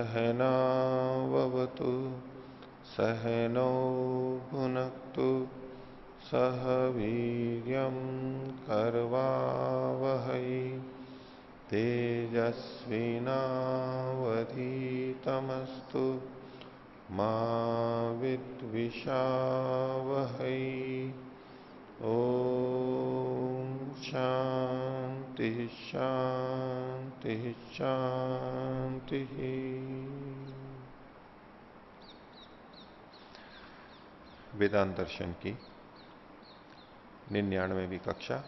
सहनावतु सहनौ भुनक्तु सह वीर्यं करवावहै तेजस्विनावधीतमस्तु मा विद्विषावहै। ओम शांति शांति शांति। वेदांत दर्शन की 99वीं कक्षा,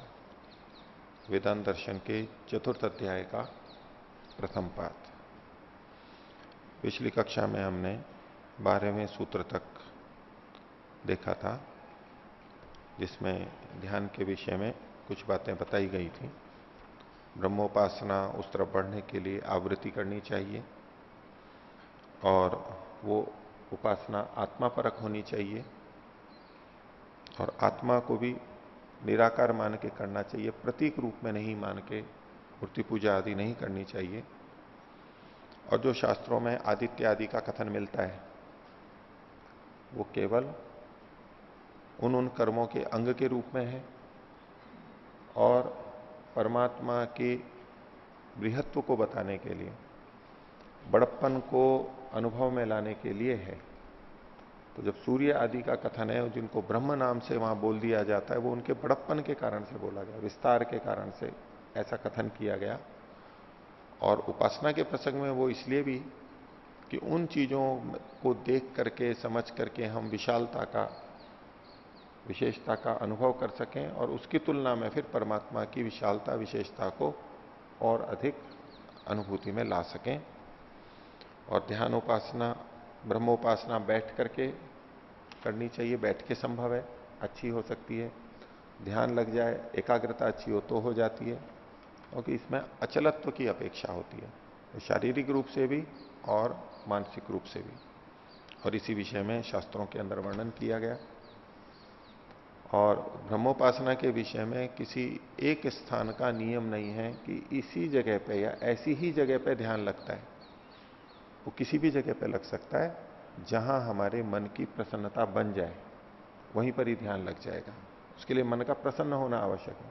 वेदांत दर्शन के चतुर्थ अध्याय का प्रथम पाठ। पिछली कक्षा में हमने 12वें सूत्र तक देखा था, जिसमें ध्यान के विषय में कुछ बातें बताई गई थी। ब्रह्मोपासना, उस तरफ बढ़ने के लिए आवृत्ति करनी चाहिए और वो उपासना आत्मा परक होनी चाहिए और आत्मा को भी निराकार मान के करना चाहिए, प्रतीक रूप में नहीं मान के मूर्ति पूजा आदि नहीं करनी चाहिए। और जो शास्त्रों में आदित्य आदि का कथन मिलता है वो केवल उन कर्मों के अंग के रूप में है और परमात्मा के बृहत्व को बताने के लिए, बड़प्पन को अनुभव में लाने के लिए है। तो जब सूर्य आदि का कथन है, जिनको ब्रह्म नाम से वहां बोल दिया जाता है, वो उनके बड़प्पन के कारण से बोला गया, विस्तार के कारण से ऐसा कथन किया गया। और उपासना के प्रसंग में वो इसलिए भी कि उन चीजों को देख करके, समझ करके हम विशालता का, विशेषता का अनुभव कर सकें और उसकी तुलना में फिर परमात्मा की विशालता, विशेषता को और अधिक अनुभूति में ला सकें। और ध्यान उपासना, ब्रह्मोपासना बैठ करके करनी चाहिए, बैठ के संभव है, अच्छी हो सकती है। ध्यान लग जाए, एकाग्रता अच्छी हो तो हो जाती है, क्योंकि इसमें अचलत्व की अपेक्षा होती है, शारीरिक रूप से भी और मानसिक रूप से भी। और इसी विषय में शास्त्रों के अंदर वर्णन किया गया। और ब्रह्मोपासना के विषय में किसी एक स्थान का नियम नहीं है कि इसी जगह पे या ऐसी ही जगह पे ध्यान लगता है। वो किसी भी जगह पे लग सकता है, जहां हमारे मन की प्रसन्नता बन जाए वहीं पर ही ध्यान लग जाएगा। उसके लिए मन का प्रसन्न होना आवश्यक है।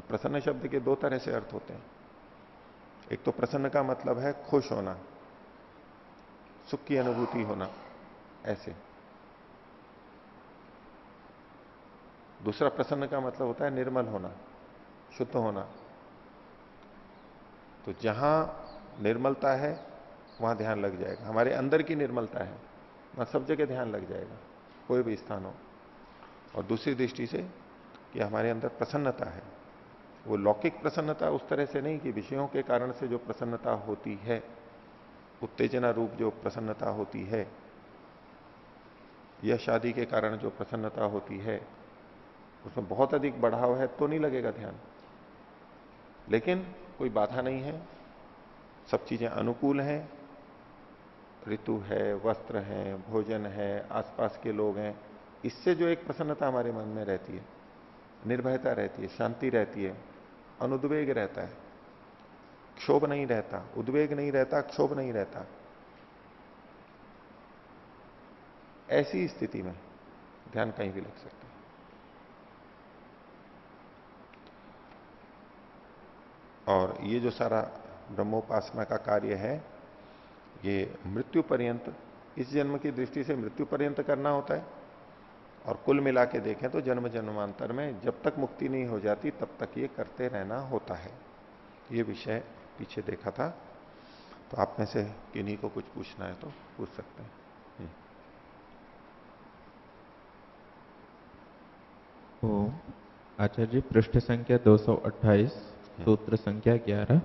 प्रसन्न शब्द के दो तरह से अर्थ होते हैं। एक तो प्रसन्न का मतलब है खुश होना, सुख की अनुभूति होना, ऐसे। दूसरा प्रसन्न का मतलब होता है निर्मल होना, शुद्ध होना। तो जहां निर्मलता है वहां ध्यान लग जाएगा। हमारे अंदर की निर्मलता है, वहां सब जगह ध्यान लग जाएगा, कोई भी स्थान हो। और दूसरी दृष्टि से कि हमारे अंदर प्रसन्नता है, वो लौकिक प्रसन्नता उस तरह से नहीं कि विषयों के कारण से जो प्रसन्नता होती है, उत्तेजना रूप जो प्रसन्नता होती है, या शादी के कारण जो प्रसन्नता होती है, उसमें बहुत अधिक बढ़ाव है तो नहीं लगेगा ध्यान। लेकिन कोई बाधा नहीं है, सब चीजें अनुकूल हैं, ऋतु है, वस्त्र है, भोजन है, आसपास के लोग हैं, इससे जो एक प्रसन्नता हमारे मन में रहती है, निर्भयता रहती है, शांति रहती है, अनुद्वेग रहता है, क्षोभ नहीं रहता, उद्वेग नहीं रहता, क्षोभ नहीं रहता, ऐसी स्थिति में ध्यान कहीं भी लग सकता है। और ये जो सारा ब्रह्मोपासना का कार्य है, ये मृत्यु पर्यंत, इस जन्म की दृष्टि से मृत्यु पर्यंत करना होता है। और कुल मिला के देखें तो जन्म जन्मांतर में जब तक मुक्ति नहीं हो जाती तब तक ये करते रहना होता है। ये विषय पीछे देखा था। तो आप में से किन्हीं को कुछ पूछना है तो पूछ सकते हैं। ओम आचार्य, पृष्ठ संख्या 228, सूत्र संख्या 11।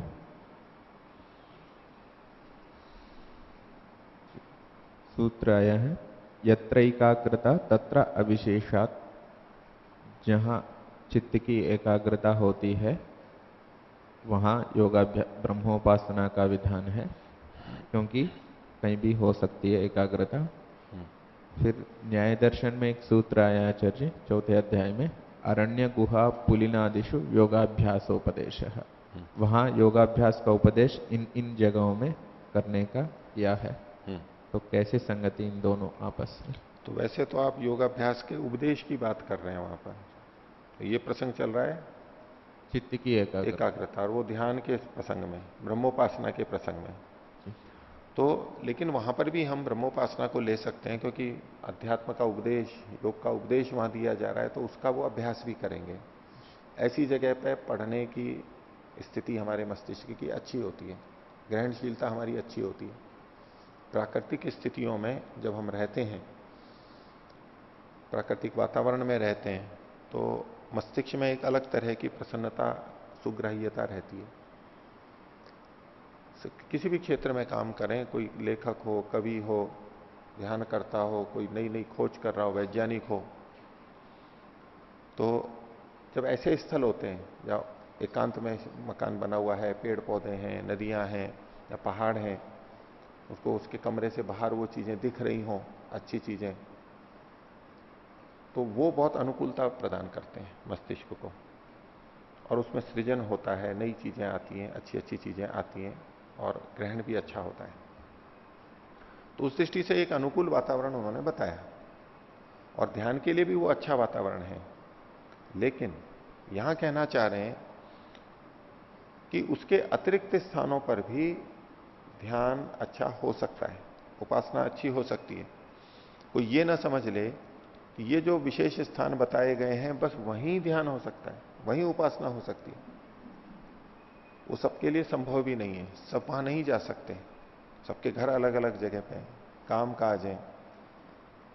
सूत्र आया है, यत्र एकाग्रता तत्र अविशेषात्। जहां चित्त की एकाग्रता होती है वहां ब्रह्मोपासना का विधान है, क्योंकि कहीं भी हो सकती है एकाग्रता। फिर न्याय दर्शन में एक सूत्र आया आचार्य, चौथे अध्याय में, अरण्य गुहा पुलिनादिषु योगाभ्यासोपदेश। वहां योगाभ्यास का उपदेश इन इन जगहों में करने का किया है, हम्म। तो कैसे संगति इन दोनों आपस में? तो वैसे तो आप योगाभ्यास के उपदेश की बात कर रहे हैं वहां पर, तो ये प्रसंग चल रहा है चित्त की एकाग्रता। एकाग्रता, और वो ध्यान के प्रसंग में, ब्रह्मोपासना के प्रसंग में। जी। तो लेकिन वहां पर भी हम ब्रह्मोपासना को ले सकते हैं, क्योंकि अध्यात्म का उपदेश, योग का उपदेश वहां दिया जा रहा है, तो उसका वो अभ्यास भी करेंगे। ऐसी जगह पे पढ़ने की स्थिति हमारे मस्तिष्क की अच्छी होती है, ग्रहणशीलता हमारी अच्छी होती है। प्राकृतिक स्थितियों में जब हम रहते हैं, प्राकृतिक वातावरण में रहते हैं, तो मस्तिष्क में एक अलग तरह की प्रसन्नता, सुग्राह्यता रहती है। किसी भी क्षेत्र में काम करें, कोई लेखक हो, कवि हो, ध्यान करता हो, कोई नई नई खोज कर रहा हो, वैज्ञानिक हो, तो जब ऐसे स्थल होते हैं या एकांत में मकान बना हुआ है, पेड़ पौधे हैं, नदियां हैं या पहाड़ हैं, उसको उसके कमरे से बाहर वो चीजें दिख रही हों, अच्छी चीजें, तो वो बहुत अनुकूलता प्रदान करते हैं मस्तिष्क को, और उसमें सृजन होता है, नई चीजें आती हैं, अच्छी अच्छी चीजें आती हैं, और ग्रहण भी अच्छा होता है। तो उस दृष्टि से एक अनुकूल वातावरण उन्होंने बताया, और ध्यान के लिए भी वो अच्छा वातावरण है। लेकिन यहां कहना चाह रहे हैं कि उसके अतिरिक्त स्थानों पर भी ध्यान अच्छा हो सकता है, उपासना अच्छी हो सकती है। कोई ये ना समझ ले कि ये जो विशेष स्थान बताए गए हैं बस वहीं ध्यान हो सकता है, वहीं उपासना हो सकती है। वो सबके लिए संभव भी नहीं है, सब वहां नहीं जा सकते, सबके घर अलग अलग जगह पे हैं, काम काज है।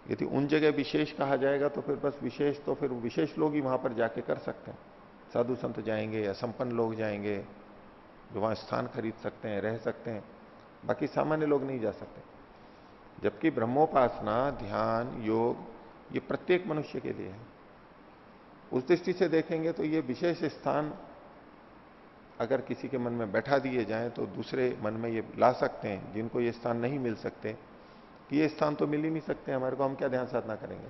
यदि उन जगह विशेष कहा जाएगा तो फिर बस विशेष, तो फिर विशेष लोग ही वहां पर जाके कर सकते हैं। साधु संत जाएंगे या संपन्न लोग जाएंगे, जो वहां स्थान खरीद सकते हैं, रह सकते हैं, बाकी सामान्य लोग नहीं जा सकते। जबकि ब्रह्मोपासना, ध्यान, योग, ये प्रत्येक मनुष्य के लिए है। उस दृष्टि से देखेंगे तो ये विशेष स्थान अगर किसी के मन में बैठा दिए जाएं तो दूसरे मन में ये ला सकते हैं, जिनको ये स्थान नहीं मिल सकते, कि ये स्थान तो मिल ही नहीं सकते हमारे को, हम क्या ध्यान साधना करेंगे।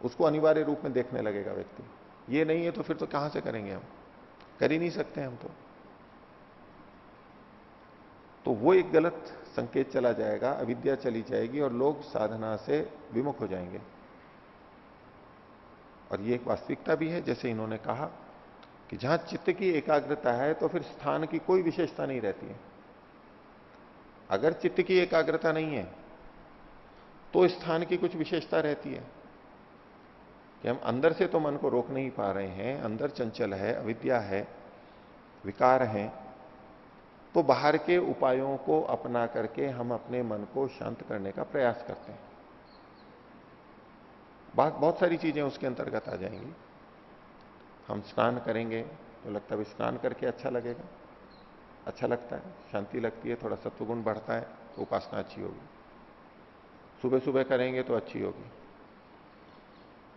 उसको अनिवार्य रूप में देखने लगेगा व्यक्ति, ये नहीं है तो फिर तो कहां से करेंगे, हम कर ही नहीं सकते हम तो वो एक गलत संकेत चला जाएगा, अविद्या चली जाएगी और लोग साधना से विमुख हो जाएंगे। और ये एक वास्तविकता भी है, जैसे इन्होंने कहा कि जहां चित्त की एकाग्रता है तो फिर स्थान की कोई विशेषता नहीं रहती है। अगर चित्त की एकाग्रता नहीं है तो स्थान की कुछ विशेषता रहती है, कि हम अंदर से तो मन को रोक नहीं पा रहे हैं, अंदर चंचल है, अविद्या है, विकार है, तो बाहर के उपायों को अपना करके हम अपने मन को शांत करने का प्रयास करते हैं। बहुत सारी चीजें उसके अंतर्गत आ जाएंगी। हम स्नान करेंगे तो लगता है स्नान करके अच्छा लगेगा, अच्छा लगता है, शांति लगती है, थोड़ा सत्वगुण बढ़ता है, तो उपासना अच्छी होगी। सुबह सुबह करेंगे तो अच्छी होगी।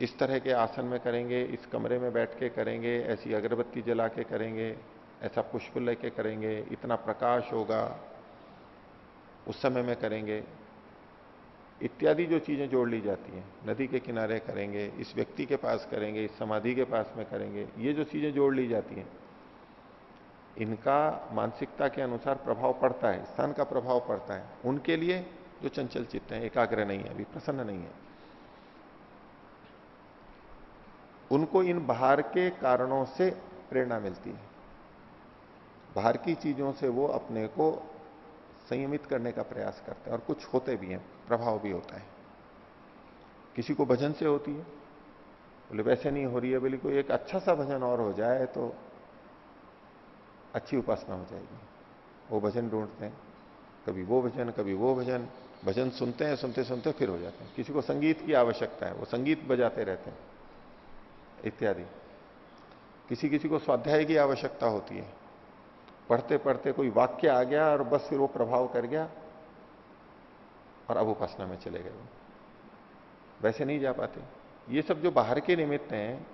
इस तरह के आसन में करेंगे, इस कमरे में बैठ के करेंगे, ऐसी अगरबत्ती जला के करेंगे, ऐसा पुष्प लेके करेंगे, इतना प्रकाश होगा, उस समय में करेंगे, इत्यादि जो चीजें जोड़ ली जाती हैं। नदी के किनारे करेंगे, इस व्यक्ति के पास करेंगे, इस समाधि के पास में करेंगे, ये जो चीजें जोड़ ली जाती हैं, इनका मानसिकता के अनुसार प्रभाव पड़ता है, स्थान का प्रभाव पड़ता है उनके लिए जो चंचल चित्त है, एकाग्र नहीं है, अभी प्रसन्न नहीं है। उनको इन बाहर के कारणों से प्रेरणा मिलती है, बाहर की चीजों से वो अपने को संयमित करने का प्रयास करते हैं, और कुछ होते भी हैं, प्रभाव भी होता है। किसी को भजन से होती है, बोले वैसे नहीं हो रही है, बोले कोई एक अच्छा सा भजन और हो जाए तो अच्छी उपासना हो जाएगी। वो भजन ढूंढते हैं, कभी वो भजन, कभी वो भजन, भजन सुनते हैं, सुनते सुनते फिर हो जाते हैं। किसी को संगीत की आवश्यकता है, वो संगीत बजाते रहते हैं इत्यादि। किसी किसी को स्वाध्याय की आवश्यकता होती है, पढ़ते पढ़ते कोई वाक्य आ गया और बस फिर वो प्रभाव कर गया और अब उपासना में चले गए, वो वैसे नहीं जा पाते। ये सब जो बाहर के निमित्त हैं,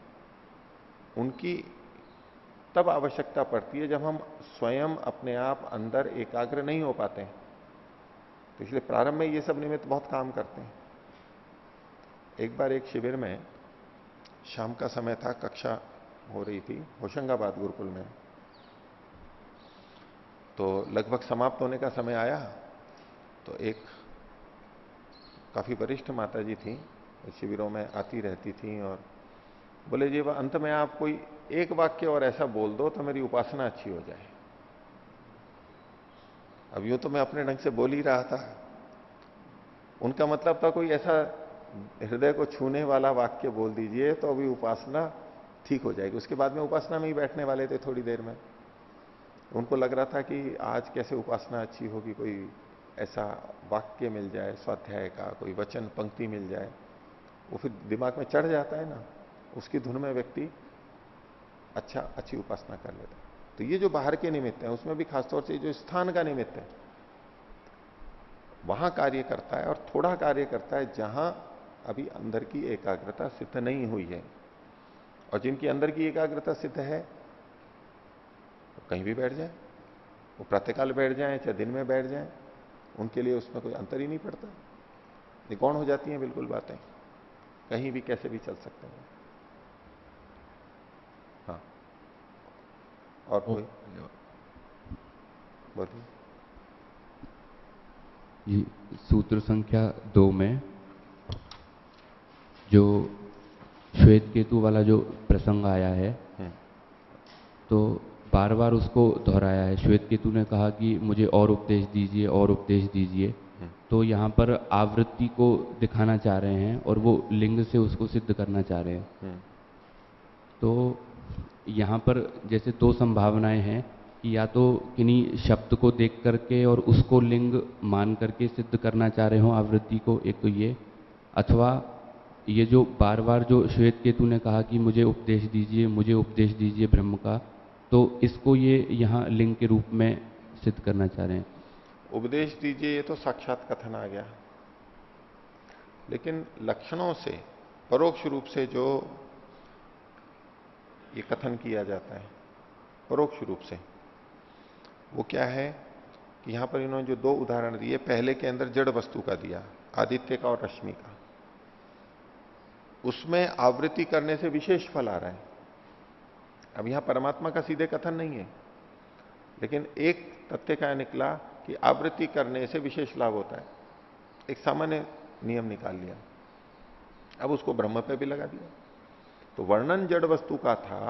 उनकी तब आवश्यकता पड़ती है जब हम स्वयं अपने आप अंदर एकाग्र नहीं हो पाते हैं। तो इसलिए प्रारंभ में ये सब निमित्त बहुत काम करते हैं। एक बार एक शिविर में, शाम का समय था, कक्षा हो रही थी होशंगाबाद गुरुकुल में, तो लगभग समाप्त होने का समय आया, तो एक काफी वरिष्ठ माता जी थी, शिविरों में आती रहती थी, और बोले जी अंत में आप कोई एक वाक्य और ऐसा बोल दो तो मेरी उपासना अच्छी हो जाए। अब यूं तो मैं अपने ढंग से बोल ही रहा था, उनका मतलब था कोई ऐसा हृदय को छूने वाला वाक्य बोल दीजिए तो अभी उपासना ठीक हो जाएगी। उसके बाद में उपासना में ही बैठने वाले थे थोड़ी देर में। उनको लग रहा था कि आज कैसे उपासना अच्छी होगी, कोई ऐसा वाक्य मिल जाए स्वाध्याय का, कोई वचन पंक्ति मिल जाए, वो फिर दिमाग में चढ़ जाता है ना, उसकी धुन में व्यक्ति अच्छी उपासना कर लेता है। तो ये जो बाहर के निमित्त है, उसमें भी खासतौर से जो स्थान का निमित्त है, वहां कार्य करता है, और थोड़ा कार्य करता है जहां अभी अंदर की एकाग्रता सिद्ध नहीं हुई है। और जिनकी अंदर की एकाग्रता सिद्ध है, वो कहीं भी बैठ जाए, वो प्रातःकाल बैठ जाए चाहे दिन में बैठ जाए, उनके लिए उसमें कोई अंतर ही नहीं पड़ता। निगौण हो जाती हैं बिल्कुल बातें, कहीं भी कैसे भी चल सकते हैं। हाँ, और कोई बोलिए। ये सूत्र संख्या 2 में जो श्वेत केतु वाला जो प्रसंग आया है, तो बार बार उसको दोहराया है। श्वेत केतु ने कहा कि मुझे और उपदेश दीजिए और उपदेश दीजिए। तो यहाँ पर आवृत्ति को दिखाना चाह रहे हैं और वो लिंग से उसको सिद्ध करना चाह रहे हैं। तो यहाँ पर जैसे दो संभावनाएं हैं कि या तो किन्हीं शब्द को देख करके और उसको लिंग मान करके सिद्ध करना चाह रहे हो आवृत्ति को, एक तो ये, अथवा ये जो बार बार जो श्वेत केतु ने कहा कि मुझे उपदेश दीजिए, मुझे उपदेश दीजिए ब्रह्म का, तो इसको ये यहाँ लिंग के रूप में सिद्ध करना चाह रहे हैं। उपदेश दीजिए, ये तो साक्षात कथन आ गया, लेकिन लक्षणों से परोक्ष रूप से जो ये कथन किया जाता है परोक्ष रूप से, वो क्या है कि यहां पर इन्होंने जो दो उदाहरण दिए, पहले के अंदर जड़ वस्तु का दिया, आदित्य का और रश्मि का, उसमें आवृत्ति करने से विशेष फल आ रहा है। अब यहां परमात्मा का सीधे कथन नहीं है, लेकिन एक तथ्य का निकला कि आवृत्ति करने से विशेष लाभ होता है, एक सामान्य नियम निकाल लिया, अब उसको ब्रह्म पे भी लगा दिया। तो वर्णन जड़ वस्तु का था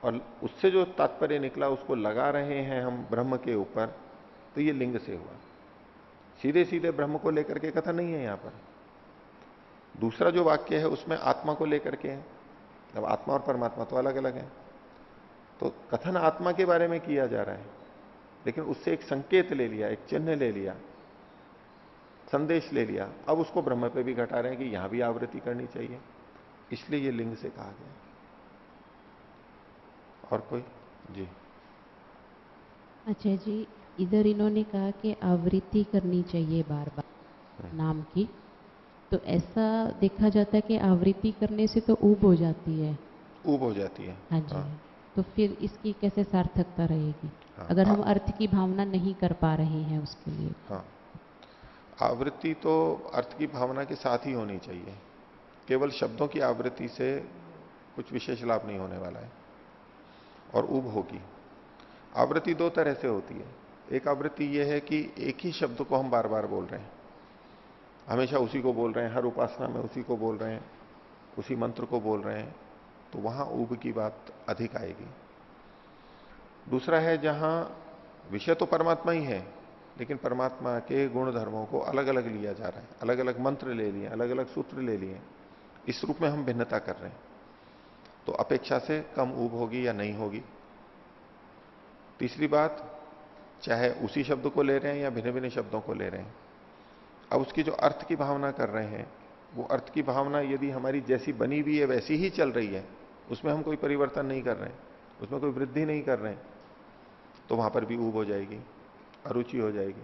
और उससे जो तात्पर्य निकला उसको लगा रहे हैं हम ब्रह्म के ऊपर, तो ये लिंग से हुआ। सीधे सीधे ब्रह्म को लेकर के कथन नहीं है यहां पर। दूसरा जो वाक्य है उसमें आत्मा को लेकर के है। अब आत्मा और परमात्मा तो अलग अलग है, तो कथन आत्मा के बारे में किया जा रहा है, लेकिन उससे एक संकेत ले लिया, एक चिन्ह ले लिया, संदेश ले लिया, अब उसको ब्रह्म पे भी घटा रहे हैं कि यहां भी आवृत्ति करनी चाहिए, इसलिए ये लिंग से कहा गया। और कोई जी? अच्छा जी, इधर इन्होंने कहा कि आवृत्ति करनी चाहिए बार बार नाम की, तो ऐसा देखा जाता है कि आवृत्ति करने से तो ऊब हो जाती है। ऊब हो जाती है, हाँ जी। हाँ। तो फिर इसकी कैसे सार्थकता रहेगी? हाँ, अगर हम अर्थ की भावना नहीं कर पा रहे हैं उसके लिए। हाँ, आवृत्ति तो अर्थ की भावना के साथ ही होनी चाहिए। केवल शब्दों की आवृत्ति से कुछ विशेष लाभ नहीं होने वाला है और ऊब होगी। आवृत्ति दो तरह से होती है। एक आवृत्ति यह है कि एक ही शब्द को हम बार बार बोल रहे हैं, हमेशा उसी को बोल रहे हैं, हर उपासना में उसी को बोल रहे हैं, उसी मंत्र को बोल रहे हैं, तो वहां ऊब की बात अधिक आएगी। दूसरा है जहां विषय तो परमात्मा ही है, लेकिन परमात्मा के गुण धर्मों को अलग अलग लिया जा रहा है, अलग अलग मंत्र ले लिए, अलग अलग सूत्र ले लिए, इस रूप में हम भिन्नता कर रहे हैं, तो अपेक्षा से कम ऊब होगी या नहीं होगी। तीसरी बात, चाहे उसी शब्द को ले रहे हैं या भिन्न भिन्न शब्दों को ले रहे हैं, अब उसकी जो अर्थ की भावना कर रहे हैं, वो अर्थ की भावना यदि हमारी जैसी बनी हुई है वैसी ही चल रही है, उसमें हम कोई परिवर्तन नहीं कर रहे हैं, उसमें कोई वृद्धि नहीं कर रहे हैं, तो वहां पर भी ऊब हो जाएगी, अरुचि हो जाएगी।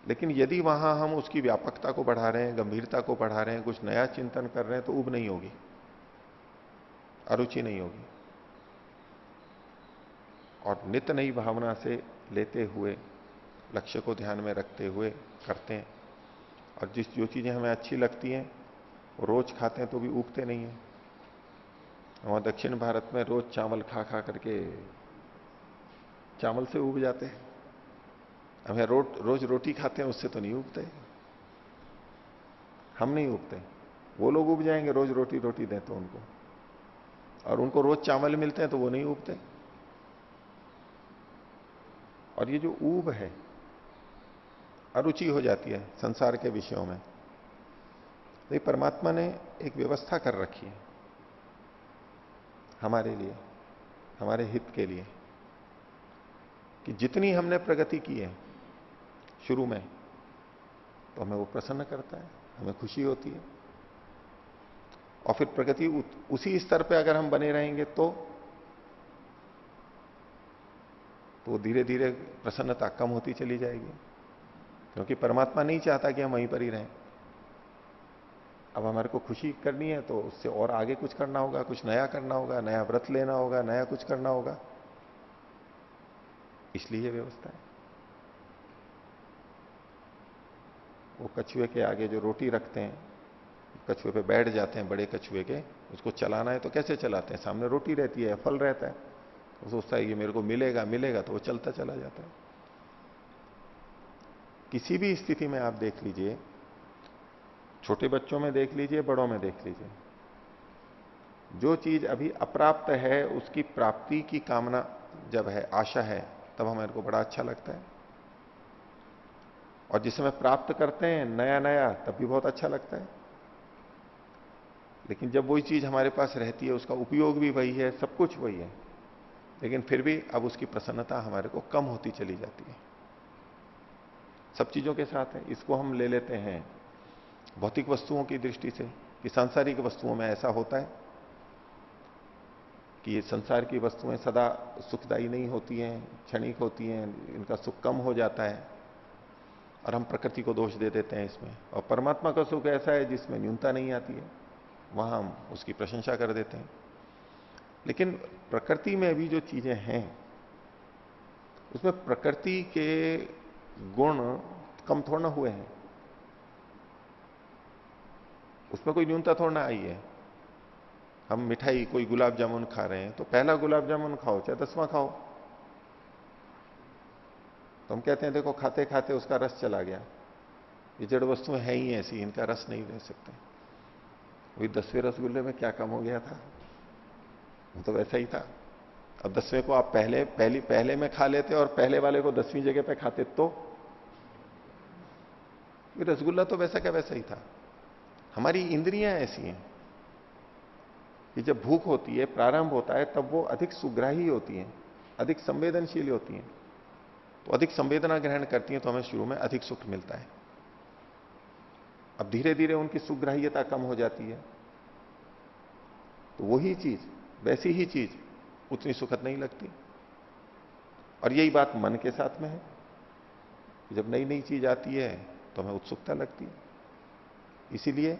लेकिन यदि वहां हम उसकी व्यापकता को बढ़ा रहे हैं, गंभीरता को बढ़ा रहे हैं, कुछ नया चिंतन कर रहे हैं, तो ऊब नहीं होगी, अरुचि नहीं होगी। और नित्य नई भावना से लेते हुए, लक्ष्य को ध्यान में रखते हुए करते हैं, और जो चीजें हमें अच्छी लगती हैं वो रोज खाते हैं तो भी ऊबते नहीं है। वहां दक्षिण भारत में रोज चावल खा खा करके चावल से उब जाते हैं। अब यहाँ रोज रोटी खाते हैं, उससे तो नहीं उबते। हम नहीं उबते, वो लोग उब जाएंगे रोज रोटी रोटी दें तो उनको, और उनको रोज चावल मिलते हैं तो वो नहीं उबते। और ये जो ऊब है, अरुचि हो जाती है संसार के विषयों में, तो ये परमात्मा ने एक व्यवस्था कर रखी है हमारे लिए, हमारे हित के लिए, कि जितनी हमने प्रगति की है शुरू में, तो हमें वो प्रसन्न करता है, हमें खुशी होती है। और फिर प्रगति उसी स्तर पे अगर हम बने रहेंगे तो धीरे धीरे प्रसन्नता कम होती चली जाएगी, क्योंकि परमात्मा नहीं चाहता कि हम वहीं पर ही रहें। अब हमारे को खुशी करनी है तो उससे और आगे कुछ करना होगा, कुछ नया करना होगा, नया व्रत लेना होगा, नया कुछ करना होगा, इसलिए व्यवस्था है। वो कछुए के आगे जो रोटी रखते हैं, कछुए पे बैठ जाते हैं बड़े कछुए के, उसको चलाना है तो कैसे चलाते हैं? सामने रोटी रहती है, फल रहता है, वो सोचता है कि मेरे को मिलेगा मिलेगा, तो वो चलता चला जाता है। किसी भी स्थिति में आप देख लीजिए, छोटे बच्चों में देख लीजिए, बड़ों में देख लीजिए, जो चीज अभी अप्राप्त है उसकी प्राप्ति की कामना जब है, आशा है, तब हमारे को बड़ा अच्छा लगता है। और जिस समय प्राप्त करते हैं नया नया, तब भी बहुत अच्छा लगता है। लेकिन जब वही चीज हमारे पास रहती है, उसका उपयोग भी वही है, सब कुछ वही है, लेकिन फिर भी अब उसकी प्रसन्नता हमारे को कम होती चली जाती है। सब चीजों के साथ है। इसको हम ले लेते हैं भौतिक वस्तुओं की दृष्टि से, कि सांसारिक वस्तुओं में ऐसा होता है कि ये संसार की वस्तुएं सदा सुखदायी नहीं होती हैं, क्षणिक होती हैं, इनका सुख कम हो जाता है, और हम प्रकृति को दोष दे देते हैं इसमें। और परमात्मा का सुख ऐसा है जिसमें न्यूनता नहीं आती है, वहां हम उसकी प्रशंसा कर देते हैं। लेकिन प्रकृति में भी जो चीजें हैं, उसमें प्रकृति के गुण कम थोड़ा हुए हैं, उसमें कोई न्यूनता थोड़ा आई है। हम मिठाई, कोई गुलाब जामुन खा रहे हैं, तो पहला गुलाब जामुन खाओ चाहे 10वां खाओ, तो हम कहते हैं देखो खाते खाते उसका रस चला गया। ये जड़ वस्तुएं हैं ही ऐसी, इनका रस नहीं ले सकते। वही 10वें रसगुल्ले में क्या कम हो गया था, वो तो वैसा ही था। अब 10वें को आप पहले में खा लेते और पहले वाले को 10वीं जगह पे खाते, तो रसगुल्ला तो वैसा क्या वैसा ही था। हमारी इंद्रियां ऐसी हैं कि जब भूख होती है, प्रारंभ होता है, तब वो अधिक सुग्राही होती हैं, अधिक संवेदनशील होती हैं, तो अधिक संवेदना ग्रहण करती हैं, तो हमें शुरू में अधिक सुख मिलता है। अब धीरे धीरे उनकी सुग्राह्यता कम हो जाती है, तो वही चीज, वैसी ही चीज उतनी सुखद नहीं लगती। और यही बात मन के साथ में है, जब नई नई चीज आती है तो हमें उत्सुकता लगती है। इसीलिए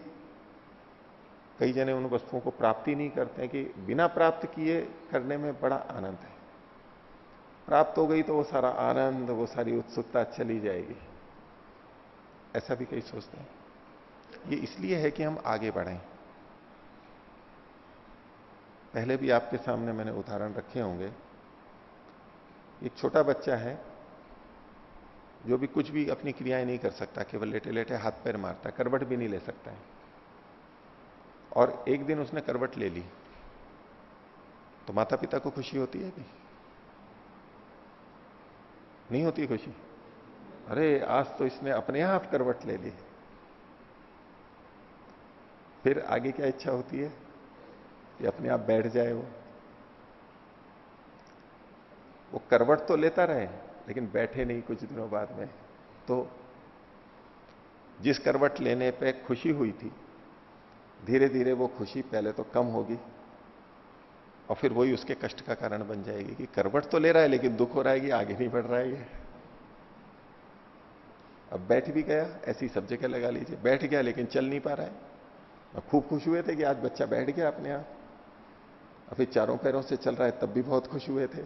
कई जने उन वस्तुओं को प्राप्ति नहीं करते हैं कि बिना प्राप्त किए करने में बड़ा आनंद है। प्राप्त हो गई तो वो सारा आनंद, वो सारी उत्सुकता चली जाएगी, ऐसा भी कई सोचते हैं। ये इसलिए है कि हम आगे बढ़ें। पहले भी आपके सामने मैंने उदाहरण रखे होंगे। एक छोटा बच्चा है जो भी कुछ भी अपनी क्रियाएं नहीं कर सकता, केवल लेटे लेटे हाथ पैर मारता है, करवट भी नहीं ले सकता है। और एक दिन उसने करवट ले ली, तो माता पिता को खुशी होती है कि नहीं होती खुशी? अरे आज तो इसने अपने आप करवट ले ली। फिर आगे क्या इच्छा होती है कि अपने आप बैठ जाए। वो करवट तो लेता रहे, लेकिन बैठे नहीं कुछ दिनों बाद में। तो जिस करवट लेने पे खुशी हुई थी, धीरे धीरे वो खुशी पहले तो कम होगी, और फिर वही उसके कष्ट का कारण बन जाएगी कि करवट तो ले रहा है लेकिन दुख हो रहा है कि आगे नहीं बढ़ रहा है ये। अब बैठ भी गया, ऐसी सब जगह लगा लीजिए, बैठ गया लेकिन चल नहीं पा रहा है। अब खूब खुश हुए थे कि आज बच्चा बैठ गया अपने आप, और फिर चारों पैरों से चल रहा है, तब भी बहुत खुश हुए थे।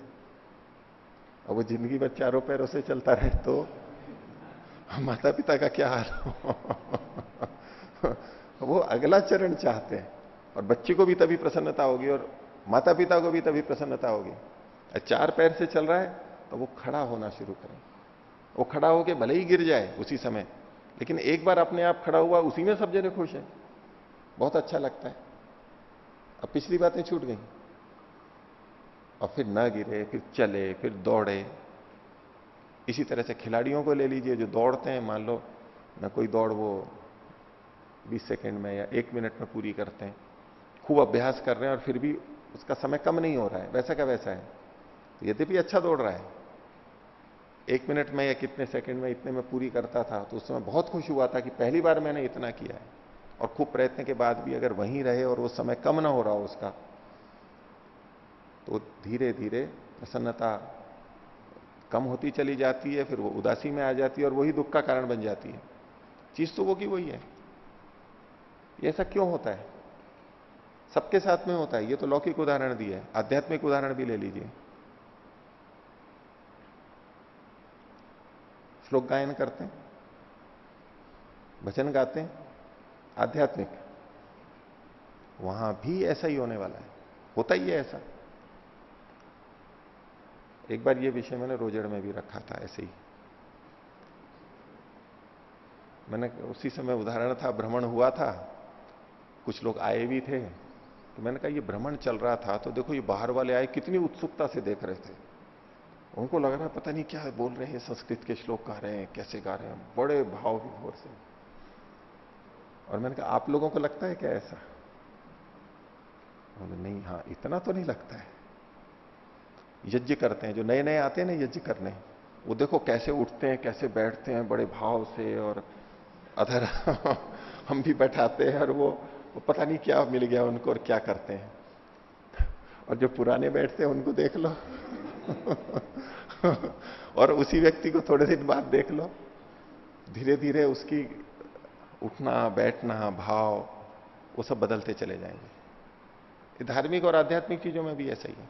और वो जिंदगी भर चारों पैरों से चलता रहे तो माता पिता का क्या हाल वो अगला चरण चाहते हैं, और बच्चे को भी तभी प्रसन्नता होगी और माता पिता को भी तभी प्रसन्नता होगी। 4 पैर से चल रहा है तो वो खड़ा होना शुरू करें। वो खड़ा होके भले ही गिर जाए उसी समय, लेकिन एक बार अपने आप खड़ा हुआ, उसी में सब जने खुश हैं, बहुत अच्छा लगता है। अब पिछली बातें छूट गई, और फिर ना गिरे, फिर चले, फिर दौड़े। इसी तरह से खिलाड़ियों को ले लीजिए जो दौड़ते हैं, मान लो ना कोई दौड़ वो 20 सेकंड में या 1 मिनट में पूरी करते हैं, खूब अभ्यास कर रहे हैं और फिर भी उसका समय कम नहीं हो रहा है, वैसा का वैसा है। तो यद्यपि अच्छा दौड़ रहा है, 1 मिनट में या कितने सेकंड में इतने में पूरी करता था, तो उस समय बहुत खुश हुआ था कि पहली बार मैंने इतना किया है। और खूब प्रयत्न के बाद भी अगर वहीं रहे और वो समय कम ना हो रहा हो उसका, तो धीरे धीरे प्रसन्नता कम होती चली जाती है, फिर वो उदासी में आ जाती है और वही दुख का कारण बन जाती है। चीज तो वो की वही है। ये ऐसा क्यों होता है? सबके साथ में होता है। ये तो लौकिक उदाहरण दिया है, आध्यात्मिक उदाहरण भी ले लीजिए। श्लोक गायन करते हैं, भजन गाते हैं, आध्यात्मिक, वहां भी ऐसा ही होने वाला है, होता ही है ऐसा। एक बार ये विषय मैंने रोजड़ में भी रखा था ऐसे ही। मैंने उसी समय उदाहरण था, भ्रमण हुआ था, कुछ लोग आए भी थे, तो मैंने कहा ये भ्रमण चल रहा था तो देखो ये बाहर वाले आए कितनी उत्सुकता से देख रहे थे। उनको लग रहा पता नहीं क्या बोल रहे हैं, संस्कृत के श्लोक गा रहे हैं, कैसे गा रहे हैं, बड़े भाव विभोर से। और मैंने कहा आप लोगों को लगता है क्या ऐसा? नहीं, हाँ इतना तो नहीं लगता है। यज्ञ करते हैं, जो नए नए आते हैं ना यज्ञ करने, वो देखो कैसे उठते हैं, कैसे बैठते हैं बड़े भाव से, और अधर हम भी बैठाते हैं, और वो पता नहीं क्या मिल गया उनको और क्या करते हैं। और जो पुराने बैठते हैं उनको देख लो और उसी व्यक्ति को थोड़े दिन बाद देख लो, धीरे धीरे उसकी उठना बैठना भाव वो सब बदलते चले जाएंगे। धार्मिक और आध्यात्मिक चीजों में भी ऐसा ही है।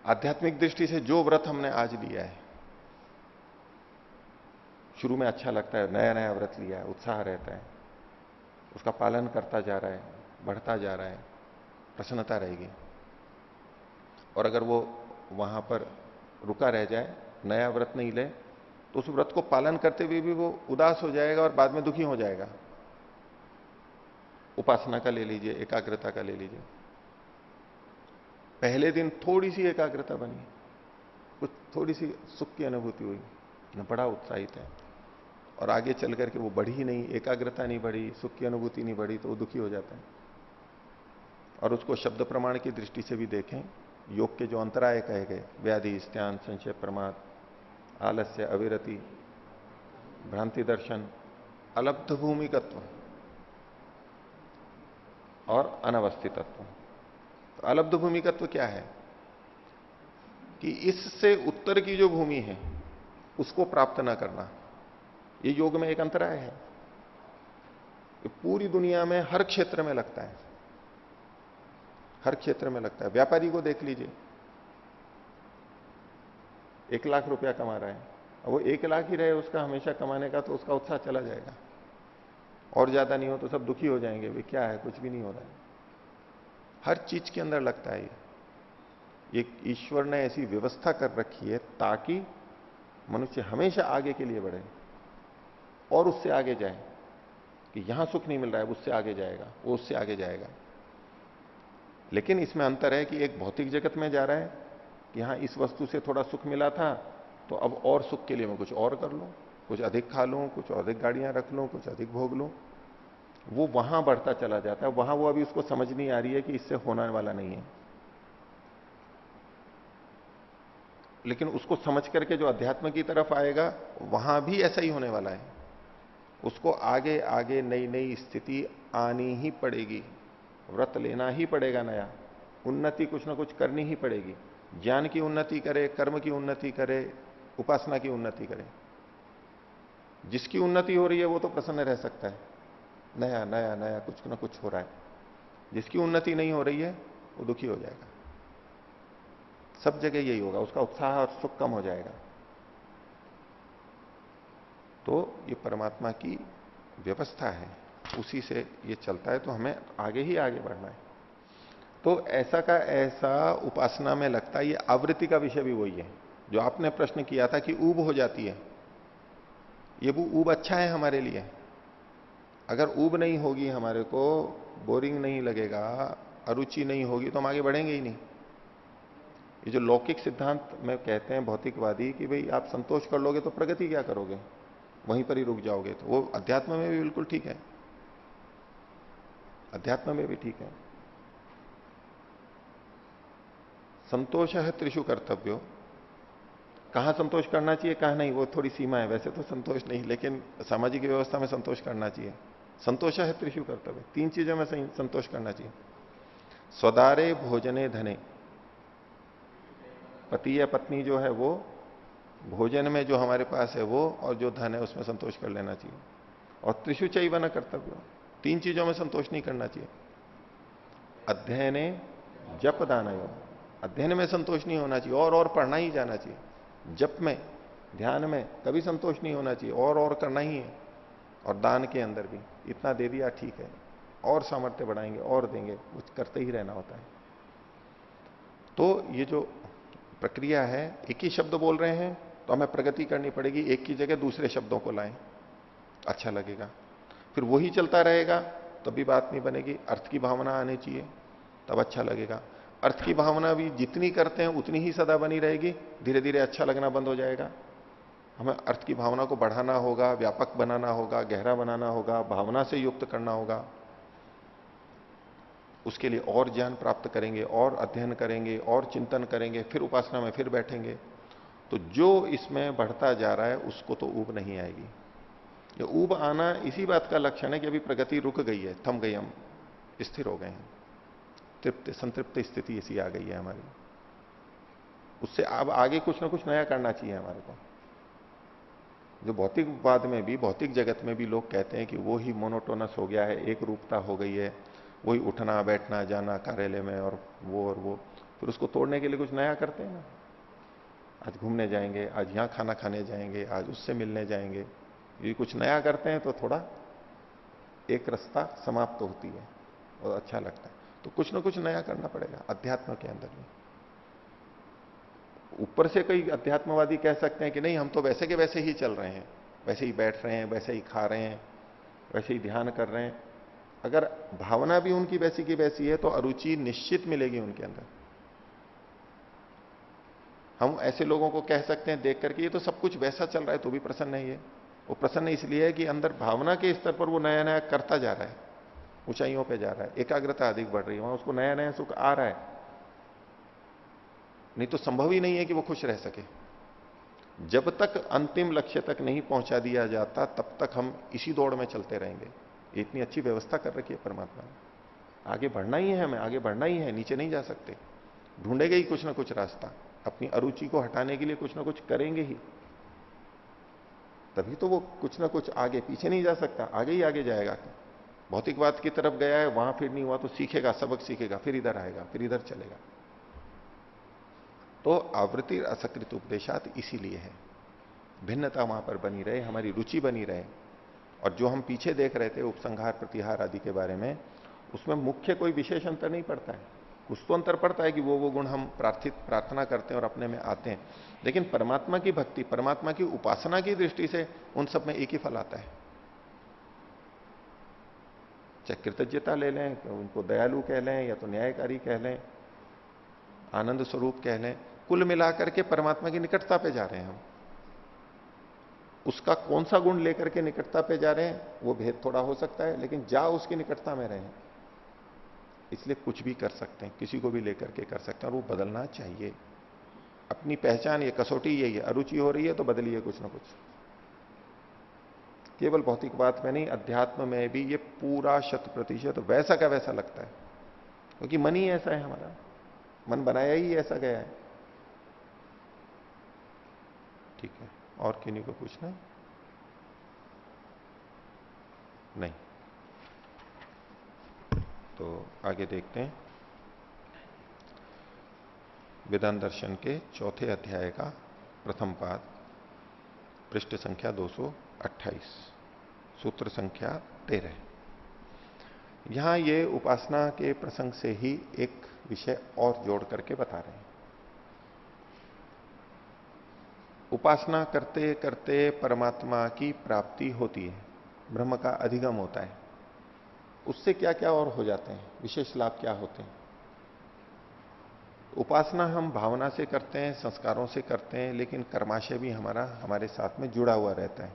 आध्यात्मिक दृष्टि से जो व्रत हमने आज लिया है, शुरू में अच्छा लगता है, नया नया व्रत लिया है, उत्साह रहता है, उसका पालन करता जा रहा है, बढ़ता जा रहा है, प्रसन्नता रहेगी। और अगर वो वहां पर रुका रह जाए, नया व्रत नहीं ले, तो उस व्रत को पालन करते हुए भी वो उदास हो जाएगा और बाद में दुखी हो जाएगा। उपासना का ले लीजिए, एकाग्रता का ले लीजिए। पहले दिन थोड़ी सी एकाग्रता बनी, कुछ थोड़ी सी सुख की अनुभूति हुई, बड़ा उत्साहित है, और आगे चल करके वो बढ़ी नहीं, एकाग्रता नहीं बढ़ी, सुख की अनुभूति नहीं बढ़ी, तो वो दुखी हो जाता है। और उसको शब्द प्रमाण की दृष्टि से भी देखें, योग के जो अंतराय कहे गए, व्याधि, स्त्यान, संशय, प्रमाद, आलस्य, अविरति, भ्रांति दर्शन, अलब्ध भूमिकत्व और अनवस्थितत्व। तो अलब्ध भूमिकत्व क्या है कि इससे उत्तर की जो भूमि है उसको प्राप्त ना करना, ये योग में एक अंतराय है। ये पूरी दुनिया में हर क्षेत्र में लगता है, हर क्षेत्र में लगता है। व्यापारी को देख लीजिए, 1 लाख रुपया कमा रहा है, वो 1 लाख ही रहे उसका हमेशा कमाने का, तो उसका उत्साह चला जाएगा, और ज्यादा नहीं हो तो सब दुखी हो जाएंगे, वे क्या है, कुछ भी नहीं हो रहा है। हर चीज के अंदर लगता है ये ईश्वर ने ऐसी व्यवस्था कर रखी है ताकि मनुष्य हमेशा आगे के लिए बढ़े और उससे आगे जाए, कि यहां सुख नहीं मिल रहा है, उससे आगे जाएगा, वो उससे आगे जाएगा। लेकिन इसमें अंतर है कि एक भौतिक जगत में जा रहा है कि यहां इस वस्तु से थोड़ा सुख मिला था, तो अब और सुख के लिए मैं कुछ और कर लूं, कुछ अधिक खा लूं, कुछ अधिक गाड़ियां रख लूं, कुछ अधिक भोग लूं। वो वहां बढ़ता चला जाता है, वहां वो अभी उसको समझ नहीं आ रही है कि इससे होने वाला नहीं है। लेकिन उसको समझ करके जो अध्यात्म की तरफ आएगा, वहां भी ऐसा ही होने वाला है। उसको आगे आगे नई नई स्थिति आनी ही पड़ेगी, व्रत लेना ही पड़ेगा नया, उन्नति कुछ ना कुछ करनी ही पड़ेगी। ज्ञान की उन्नति करे, कर्म की उन्नति करे, उपासना की उन्नति करे। जिसकी उन्नति हो रही है वो तो प्रसन्न रह सकता है, नया नया नया कुछ ना कुछ हो रहा है। जिसकी उन्नति नहीं हो रही है वो दुखी हो जाएगा। सब जगह यही होगा, उसका उत्साह और सुख कम हो जाएगा। तो ये परमात्मा की व्यवस्था है, उसी से ये चलता है, तो हमें आगे ही आगे बढ़ना है। तो ऐसा का ऐसा उपासना में लगता है। ये आवृत्ति का विषय भी वही है जो आपने प्रश्न किया था कि ऊब हो जाती है। ये वो ऊब अच्छा है हमारे लिए। अगर ऊब नहीं होगी, हमारे को बोरिंग नहीं लगेगा, अरुचि नहीं होगी, तो हम आगे बढ़ेंगे ही नहीं। ये जो लौकिक सिद्धांत में कहते हैं भौतिकवादी कि भाई आप संतोष कर लोगे तो प्रगति क्या करोगे, वहीं पर ही रुक जाओगे, तो वो अध्यात्म में भी बिल्कुल ठीक है। अध्यात्म में भी ठीक है। संतोष है त्रिषु कर्तव्यो। कहां संतोष करना चाहिए कहां नहीं, वो थोड़ी सीमा है। वैसे तो संतोष नहीं, लेकिन सामाजिक व्यवस्था में संतोष करना चाहिए। संतोष है त्रिषु कर्तव्य, 3 चीजों में संतोष करना चाहिए। स्वदारे भोजने धने, पति या पत्नी जो है वो, भोजन में जो हमारे पास है वो, और जो धन है उसमें संतोष कर लेना चाहिए। और त्रिषु चैव न कर्तव्य, 3 चीजों में संतोष नहीं करना चाहिए। अध्ययने जप दानयो, अध्ययन में संतोष नहीं होना चाहिए, और पढ़ना ही जाना चाहिए। जप में, ध्यान में कभी संतोष नहीं होना चाहिए, और करना ही है। और दान के अंदर भी इतना दे दिया ठीक है, और सामर्थ्य बढ़ाएंगे और देंगे, कुछ करते ही रहना होता है। तो ये जो प्रक्रिया है, एक ही शब्द बोल रहे हैं तो हमें प्रगति करनी पड़ेगी, एक की जगह दूसरे शब्दों को लाएं, अच्छा लगेगा। फिर वही चलता रहेगा तब भी बात नहीं बनेगी। अर्थ की भावना आनी चाहिए तब अच्छा लगेगा। अर्थ की भावना भी जितनी करते हैं उतनी ही सदा बनी रहेगी, धीरे धीरे अच्छा लगना बंद हो जाएगा। हमें अर्थ की भावना को बढ़ाना होगा, व्यापक बनाना होगा, गहरा बनाना होगा, भावना से युक्त करना होगा। उसके लिए और ज्ञान प्राप्त करेंगे, और अध्ययन करेंगे, और चिंतन करेंगे, फिर उपासना में फिर बैठेंगे। तो जो इसमें बढ़ता जा रहा है उसको तो ऊब नहीं आएगी। ये ऊब आना इसी बात का लक्षण है कि अभी प्रगति रुक गई है, थम गई, हम स्थिर हो गए हैं, तृप्त संतृप्त स्थिति ऐसी आ गई है हमारी। उससे अब आगे कुछ ना कुछ नया करना चाहिए हमारे को। जो भौतिकवाद में भी, भौतिक जगत में भी लोग कहते हैं कि वो ही मोनोटोनस हो गया है, एक रूपता हो गई है, वही उठना बैठना जाना कार्यालय में, और वो फिर उसको तोड़ने के लिए कुछ नया करते हैं ना। आज घूमने जाएंगे, आज यहां खाना खाने जाएंगे, आज उससे मिलने जाएंगे, ये कुछ नया करते हैं तो थोड़ा एक रास्ता समाप्त होती है और अच्छा लगता है। तो कुछ ना कुछ नया करना पड़ेगा अध्यात्म के अंदर भी। ऊपर से कई अध्यात्मवादी कह सकते हैं कि नहीं हम तो वैसे के वैसे ही चल रहे हैं, वैसे ही बैठ रहे हैं, वैसे ही खा रहे हैं, वैसे ही ध्यान कर रहे हैं। अगर भावना भी उनकी वैसी की वैसी है तो अरुचि निश्चित मिलेगी उनके अंदर। हम ऐसे लोगों को कह सकते हैं देख करके ये तो सब कुछ वैसा चल रहा है तो भी प्रसन्न है। ये वो प्रसन्न इसलिए है कि अंदर भावना के स्तर पर वो नया नया करता जा रहा है, ऊंचाइयों पे जा रहा है, एकाग्रता अधिक बढ़ रही है, वहां उसको नया नया सुख आ रहा है। नहीं तो संभव ही नहीं है कि वो खुश रह सके। जब तक अंतिम लक्ष्य तक नहीं पहुंचा दिया जाता तब तक हम इसी दौड़ में चलते रहेंगे। इतनी अच्छी व्यवस्था कर रखी है परमात्मा ने। आगे बढ़ना ही है, हमें आगे बढ़ना ही है, नीचे नहीं जा सकते। ढूंढेंगे ही कुछ ना कुछ रास्ता, अपनी अरुचि को हटाने के लिए कुछ ना कुछ करेंगे ही, तभी तो वो कुछ ना कुछ आगे, पीछे नहीं जा सकता, आगे ही आगे जाएगा। भौतिकवाद की तरफ गया है, वहां फिर नहीं हुआ तो सीखेगा, सबक सीखेगा, फिर इधर आएगा, फिर इधर चलेगा। तो आवृत्ति असकृत उपदेशात इसीलिए है, भिन्नता वहां पर बनी रहे, हमारी रुचि बनी रहे। और जो हम पीछे देख रहे थे उपसंहार प्रतिहार आदि के बारे में, उसमें मुख्य कोई विशेष अंतर नहीं पड़ता है। कुछ तो अंतर पड़ता है कि वो गुण हम प्रार्थना करते हैं और अपने में आते हैं, लेकिन परमात्मा की भक्ति, परमात्मा की उपासना की दृष्टि से उन सब में एक ही फल आता है। चाहे कृतज्ञता ले लें, तो उनको दयालु कह लें, या तो न्यायकारी कह लें, आनंद स्वरूप कह लें, कुल मिलाकर के परमात्मा की निकटता पे जा रहे हैं हम। उसका कौन सा गुण लेकर के निकटता पे जा रहे हैं वो भेद थोड़ा हो सकता है, लेकिन जा उसकी निकटता में रहे। इसलिए कुछ भी कर सकते हैं, किसी को भी लेकर के कर सकते हैं, और वो बदलना चाहिए। अपनी पहचान, ये कसौटी यही है, अरुचि हो रही है तो बदलिए कुछ ना कुछ। केवल भौतिकवाद में नहीं, अध्यात्म में भी ये पूरा 100% वैसा का वैसा लगता है, क्योंकि मन ही ऐसा है हमारा, मन बनाया ही ऐसा गया है। ठीक है, और किन्हीं को पूछना? नहीं, तो आगे देखते हैं। वेदांत दर्शन के चौथे अध्याय का प्रथम पाद, पृष्ठ संख्या 228, सूत्र संख्या 13। यहां ये उपासना के प्रसंग से ही एक विषय और जोड़ करके बता रहे हैं। उपासना करते करते परमात्मा की प्राप्ति होती है, ब्रह्म का अधिगम होता है। उससे क्या क्या और हो जाते हैं, विशेष लाभ क्या होते हैं? उपासना हम भावना से करते हैं, संस्कारों से करते हैं, लेकिन कर्माशय भी हमारे साथ में जुड़ा हुआ रहता है।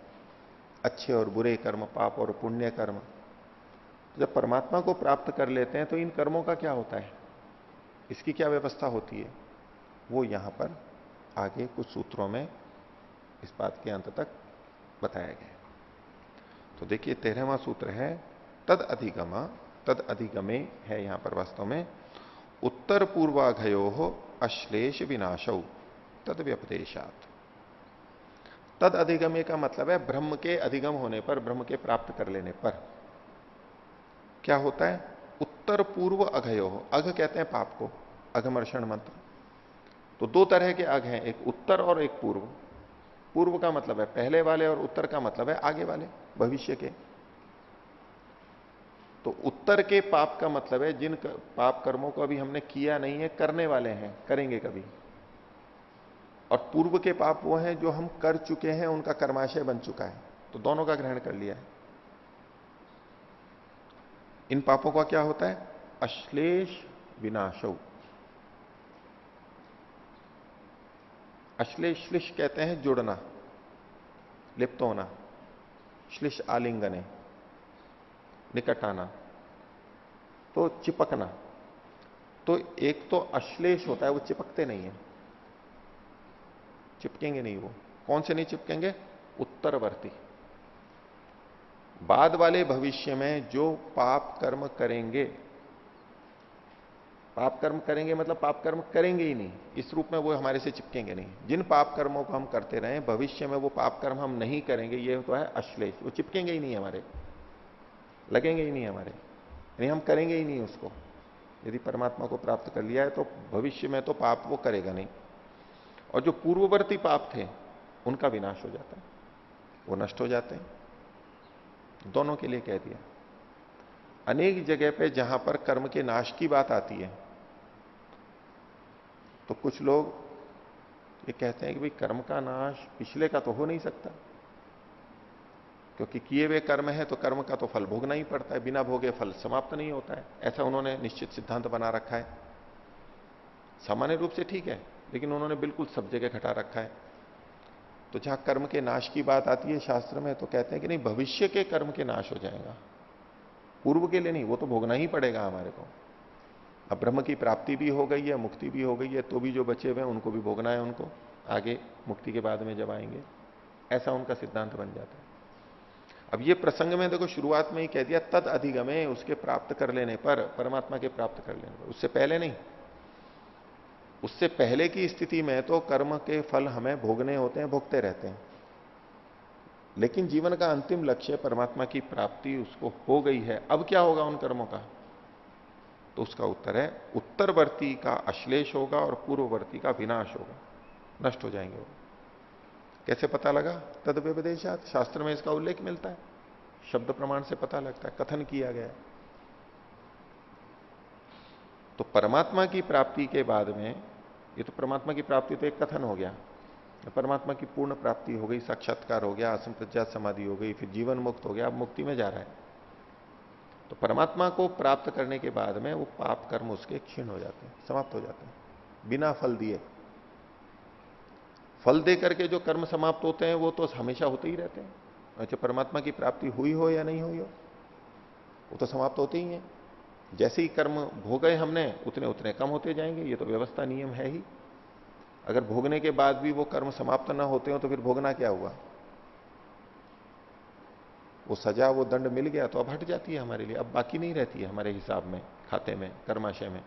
अच्छे और बुरे कर्म, पाप और पुण्य कर्म। जब परमात्मा को प्राप्त कर लेते हैं तो इन कर्मों का क्या होता है, इसकी क्या व्यवस्था होती है, वो यहां पर आगे कुछ सूत्रों में इस बात के अंत तक बताया गया। तो देखिए 13वां सूत्र है तद अधिगम, तद अधिगमे है यहां पर वास्तव में उत्तर पूर्वाघयो अश्लेष विनाशौ तद व्यपदेशात। तद अधिगमे का मतलब है ब्रह्म के अधिगम होने पर, ब्रह्म के प्राप्त कर लेने पर क्या होता है, उत्तर पूर्व अघयो, अघ कहते हैं पाप को, अघमर्षण मंत्र। तो दो तरह के अघ हैं, एक उत्तर और एक पूर्व। पूर्व का मतलब है पहले वाले और उत्तर का मतलब है आगे वाले, भविष्य के। तो उत्तर के पाप का मतलब है जिन पाप कर्मों को अभी हमने किया नहीं है, करने वाले हैं, करेंगे कभी। और पूर्व के पाप वो हैं जो हम कर चुके हैं, उनका कर्माशय बन चुका है। तो दोनों का ग्रहण कर लिया है। इन पापों का क्या होता है, अश्लेष विनाशौ। अश्लेष, श्लिष कहते हैं जुड़ना, लिप्त होना, श्लिष आलिंगने, निकट आना, तो चिपकना। तो एक तो अश्लेष होता है, वो चिपकते नहीं है, चिपकेंगे नहीं वो। कौन से नहीं चिपकेंगे, उत्तरवर्ती, बाद वाले भविष्य में जो पाप कर्म करेंगे। पाप कर्म करेंगे मतलब पाप कर्म करेंगे ही नहीं, इस रूप में वो हमारे से चिपकेंगे नहीं। जिन पाप कर्मों को हम करते रहे, भविष्य में वो पाप कर्म हम नहीं करेंगे, ये तो है अश्लेष। वो चिपकेंगे ही नहीं हमारे, लगेंगे ही नहीं हमारे, यानी हम करेंगे ही नहीं उसको। यदि परमात्मा को प्राप्त कर लिया है तो भविष्य में तो पाप वो करेगा नहीं। और जो पूर्ववर्ती पाप थे उनका विनाश हो जाता है, वो नष्ट हो जाते हैं। दोनों के लिए कह दिया। अनेक जगह पे जहां पर कर्म के नाश की बात आती है तो कुछ लोग ये कहते हैं कि भाई कर्म का नाश पिछले का तो हो नहीं सकता, क्योंकि किए हुए कर्म है तो कर्म का तो फल भोगना ही पड़ता है, बिना भोगे फल समाप्त नहीं होता है। ऐसा उन्होंने निश्चित सिद्धांत बना रखा है। सामान्य रूप से ठीक है, लेकिन उन्होंने बिल्कुल सब जगह घटा रखा है। तो जहां कर्म के नाश की बात आती है शास्त्र में, तो कहते हैं कि नहीं, भविष्य के कर्म के नाश हो जाएगा, पूर्व के लिए नहीं, वो तो भोगना ही पड़ेगा हमारे को। अब ब्रह्म की प्राप्ति भी हो गई है, मुक्ति भी हो गई है, तो भी जो बचे हुए हैं उनको भी भोगना है, उनको आगे मुक्ति के बाद में जब आएंगे। ऐसा उनका सिद्धांत बन जाता है। अब ये प्रसंग में देखो शुरुआत में ही कह दिया तद अधिगमे, उसके प्राप्त कर लेने पर, परमात्मा के प्राप्त कर लेने पर, उससे पहले नहीं। उससे पहले की स्थिति में तो कर्म के फल हमें भोगने होते हैं, भोगते रहते हैं। लेकिन जीवन का अंतिम लक्ष्य परमात्मा की प्राप्ति उसको हो गई है, अब क्या होगा उन कर्मों का? तो उसका उत्तर है उत्तरवर्ती का अश्लेष होगा और पूर्ववर्ती का विनाश होगा, नष्ट हो जाएंगे वो। कैसे पता लगा? तद व्यपदेशात, शास्त्र में इसका उल्लेख मिलता है, शब्द प्रमाण से पता लगता है, कथन किया गया है। तो परमात्मा की प्राप्ति के बाद में, ये तो परमात्मा की प्राप्ति तो एक कथन हो गया, परमात्मा की पूर्ण प्राप्ति हो गई, साक्षात्कार हो गया, असंप्रज्ञात समाधि हो गई, फिर जीवन मुक्त हो गया, अब मुक्ति में जा रहा है। तो परमात्मा को प्राप्त करने के बाद में वो पाप कर्म उसके क्षीण हो जाते हैं, समाप्त हो जाते हैं, बिना फल दिए। फल दे करके जो कर्म समाप्त होते हैं वो तो हमेशा होते ही रहते हैं। अच्छा, परमात्मा की प्राप्ति हुई हो या नहीं हुई हो, वो तो समाप्त होते ही हैं। जैसे ही कर्म भोगे हमने, उतने उतने कम होते जाएंगे, ये तो व्यवस्था नियम है ही। अगर भोगने के बाद भी वो कर्म समाप्त ना होते हो तो फिर भोगना क्या हुआ? वो सजा, वो दंड मिल गया तो अब हट जाती है हमारे लिए, अब बाकी नहीं रहती है हमारे हिसाब में, खाते में, कर्माशय में।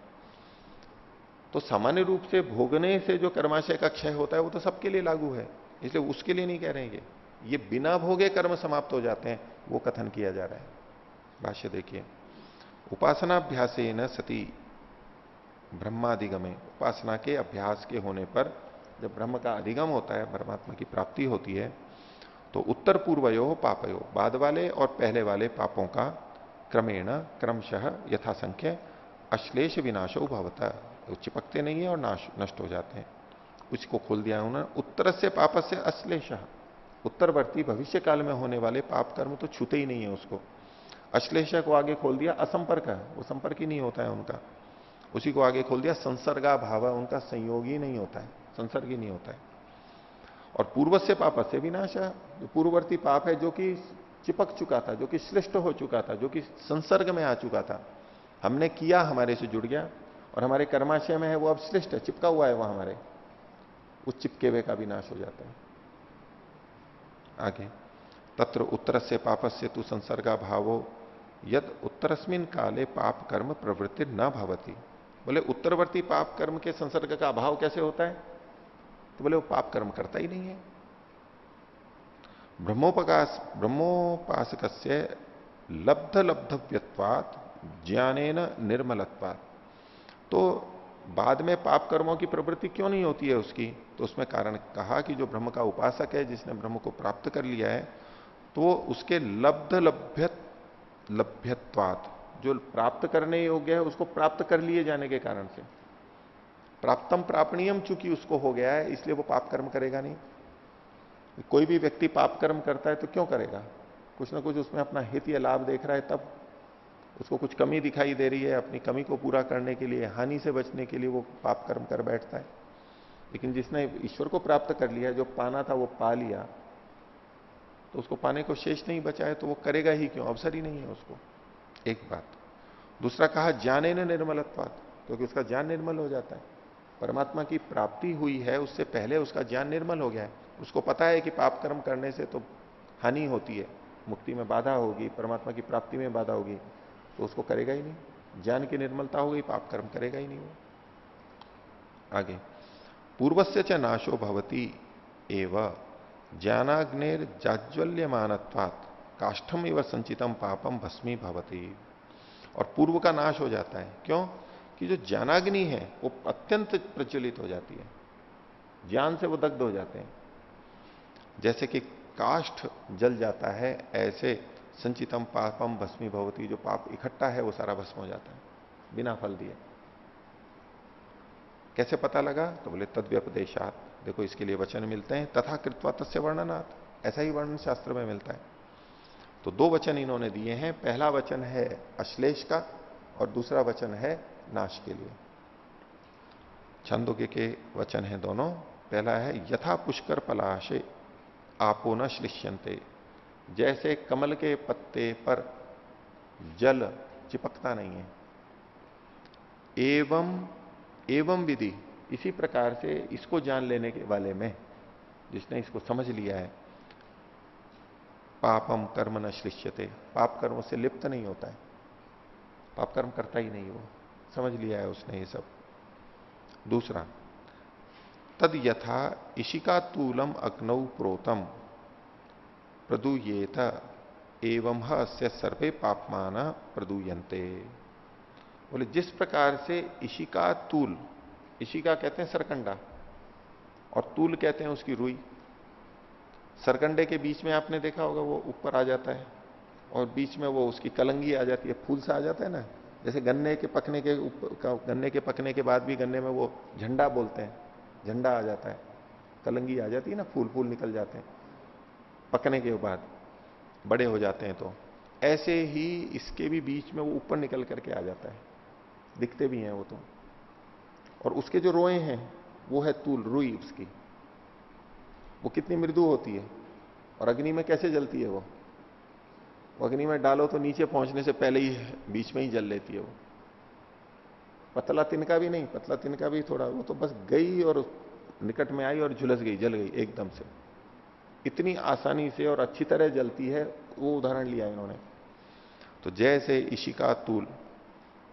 तो सामान्य रूप से भोगने से जो कर्माशय का क्षय होता है वो तो सबके लिए लागू है, इसलिए उसके लिए नहीं कह रहे हैं। ये बिना भोगे कर्म समाप्त हो जाते हैं, वो कथन किया जा रहा है। भाष्य देखिए, उपासनाभ्यासे न सती ब्रह्माधिगमे, उपासना के अभ्यास के होने पर जब ब्रह्म का अधिगम होता है, परमात्मा की प्राप्ति होती है, तो उत्तर पूर्वयो पापयो, बाद वाले और पहले वाले पापों का क्रमेण क्रमशः यथासंख्य अश्लेष विनाशो भवता, वो चिपकते नहीं है और नष्ट हो जाते हैं। उसको खोल दिया उन्होंने, उत्तर से पाप से अश्लेष, उत्तरवर्ती भविष्य काल में होने वाले पाप कर्म तो छूते ही नहीं है उसको। अश्लेष को आगे खोल दिया असंपर्क, वो संपर्क ही नहीं होता है उनका। उसी को आगे खोल दिया संसर्गा भाव, उनका संयोग ही नहीं होता है, संसर्ग ही नहीं होता है। और पूर्व से पाप से विनाश, जो पूर्ववर्ती पाप है जो कि चिपक चुका था, जो कि श्लिष्ट हो चुका था, जो कि संसर्ग में आ चुका था, हमने किया, हमारे से जुड़ गया और हमारे कर्माशय में है, वो अब श्लिष्ट है, चिपका हुआ है वह हमारे, उस चिपके हुए का विनाश हो जाता है। आगे तत्र उत्तर से पाप से तु संसर्गा भावो यद उत्तरस्मिन काले पाप कर्म प्रवृत्ति न भवती। बोले उत्तरवर्ती पाप कर्म के संसर्ग का अभाव कैसे होता है? तो बोले वो पाप कर्म करता ही नहीं है। ब्रह्मोपासक लब्ध लब्धव्यत्वात् ज्ञानेन निर्मलत्वात्। तो बाद में पाप कर्मों की प्रवृत्ति क्यों नहीं होती है उसकी? तो उसमें कारण कहा कि जो ब्रह्म का उपासक है, जिसने ब्रह्म को प्राप्त कर लिया है, तो उसके लब्ध लभ्यत्वात्, जो प्राप्त करने योग्य है उसको प्राप्त कर लिए जाने के कारण से, प्राप्तम प्रापणीयम चूंकि उसको हो गया है, इसलिए वो पाप कर्म करेगा नहीं। कोई भी व्यक्ति पाप कर्म करता है तो क्यों करेगा? कुछ ना कुछ उसमें अपना हित या लाभ देख रहा है, तब उसको कुछ कमी दिखाई दे रही है, अपनी कमी को पूरा करने के लिए, हानि से बचने के लिए वो पाप कर्म कर बैठता है। लेकिन जिसने ईश्वर को प्राप्त कर लिया, जो पाना था वो पा लिया, तो उसको पाने को शेष नहीं बचा है, तो वो करेगा ही क्यों? अवसर ही नहीं है उसको। एक बात। दूसरा कहा ज्ञाने न निर्मलत्वात्, क्योंकि उसका ज्ञान निर्मल हो जाता है। परमात्मा की प्राप्ति हुई है, उससे पहले उसका ज्ञान निर्मल हो गया है। उसको पता है कि पाप कर्म करने से तो हानि होती है, मुक्ति में बाधा होगी, परमात्मा की प्राप्ति में बाधा होगी, तो उसको करेगा ही नहीं। ज्ञान की निर्मलता हो गई, पाप कर्म करेगा ही नहीं वो। आगे पूर्वस्य च नाशो भवति एव ज्ञानाग्नेर जाज्वल्यमानत्वात् काष्ठम एव संचितम पापम भस्मी भवति। और पूर्व का नाश हो जाता है। क्यों? कि जो ज्ञानाग्नि है वो अत्यंत प्रज्वलित हो जाती है, ज्ञान से वो दग्ध हो जाते हैं। जैसे कि काष्ठ जल जाता है, ऐसे संचितम पापम भस्मी भवती, जो पाप इकट्ठा है वो सारा भस्म हो जाता है बिना फल दिए। कैसे पता लगा? तो बोले तद व्यपदेशात, देखो इसके लिए वचन मिलते हैं, तथा कृत्वा तस्य वर्णनात्, ऐसा ही वर्णन शास्त्र में मिलता है। तो दो वचन इन्होंने दिए हैं, पहला वचन है अश्लेष का और दूसरा वचन है नाश के लिए। छंदोग्य के वचन है दोनों। पहला है यथा पुष्कर पलाशे आपो न श्लिष्यन्ते, जैसे कमल के पत्ते पर जल चिपकता नहीं है, एवं विधि, इसी प्रकार से इसको जान लेने के वाले में, जिसने इसको समझ लिया है, पापम कर्म न श्लिष्यते, पाप कर्म से लिप्त नहीं होता है, पाप कर्म करता ही नहीं, वो समझ लिया है उसने ये सब। दूसरा तद यथा इशिका तूलम अग्नौ प्रोतम प्रदूयेत एवं अस्य सर्वे पापमान प्रदूयन्ते। बोले जिस प्रकार से इशिका तूल, इशिका कहते हैं सरकंडा और तूल कहते हैं उसकी रुई। सरकंडे के बीच में आपने देखा होगा वो ऊपर आ जाता है और बीच में वो उसकी कलंगी आ जाती है, फूल सा आ जाता है ना। जैसे गन्ने के पकने के बाद भी गन्ने में वो झंडा बोलते हैं, झंडा आ जाता है, कलंगी आ जाती है ना, फूल फूल निकल जाते हैं पकने के बाद, बड़े हो जाते हैं। तो ऐसे ही इसके भी बीच में वो ऊपर निकल करके आ जाता है, दिखते भी हैं वो तो। और उसके जो रोए हैं वो है तूल, रुई उसकी, वो कितनी मृदु होती है और अग्नि में कैसे जलती है वो अग्नि में डालो तो नीचे पहुंचने से पहले ही बीच में ही जल लेती है वो। पतला तिनका भी नहीं, पतला तिनका भी थोड़ा, वो तो बस गई और निकट में आई और झुलस गई, जल गई एकदम से। इतनी आसानी से और अच्छी तरह जलती है, वो उदाहरण लिया इन्होंने। तो जैसे इशिका तूल,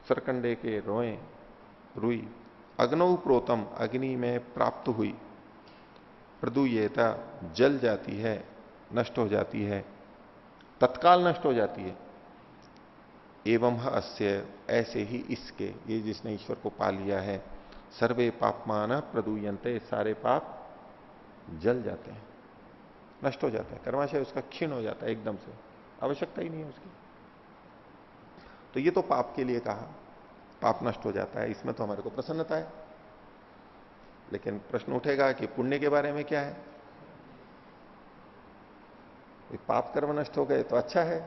सरकंडे के रोए, रुई, अग्नौ प्रोतम, अग्नि में प्राप्त हुई, प्रदूयेता, जल जाती है, नष्ट हो जाती है, तत्काल नष्ट हो जाती है। एवं अस्य, ऐसे ही इसके, ये जिसने ईश्वर को पा लिया है, सर्वे पापमान प्रदूयन्ते, सारे पाप जल जाते हैं, नष्ट हो जाता है, कर्माशय उसका क्षीण हो जाता है एकदम से, आवश्यकता ही नहीं है उसकी। तो ये तो पाप के लिए कहा। पाप नष्ट हो जाता है, इसमें तो हमारे को प्रसन्नता है। लेकिन प्रश्न उठेगा कि पुण्य के बारे में क्या है? पाप कर्म नष्ट हो गए तो अच्छा है,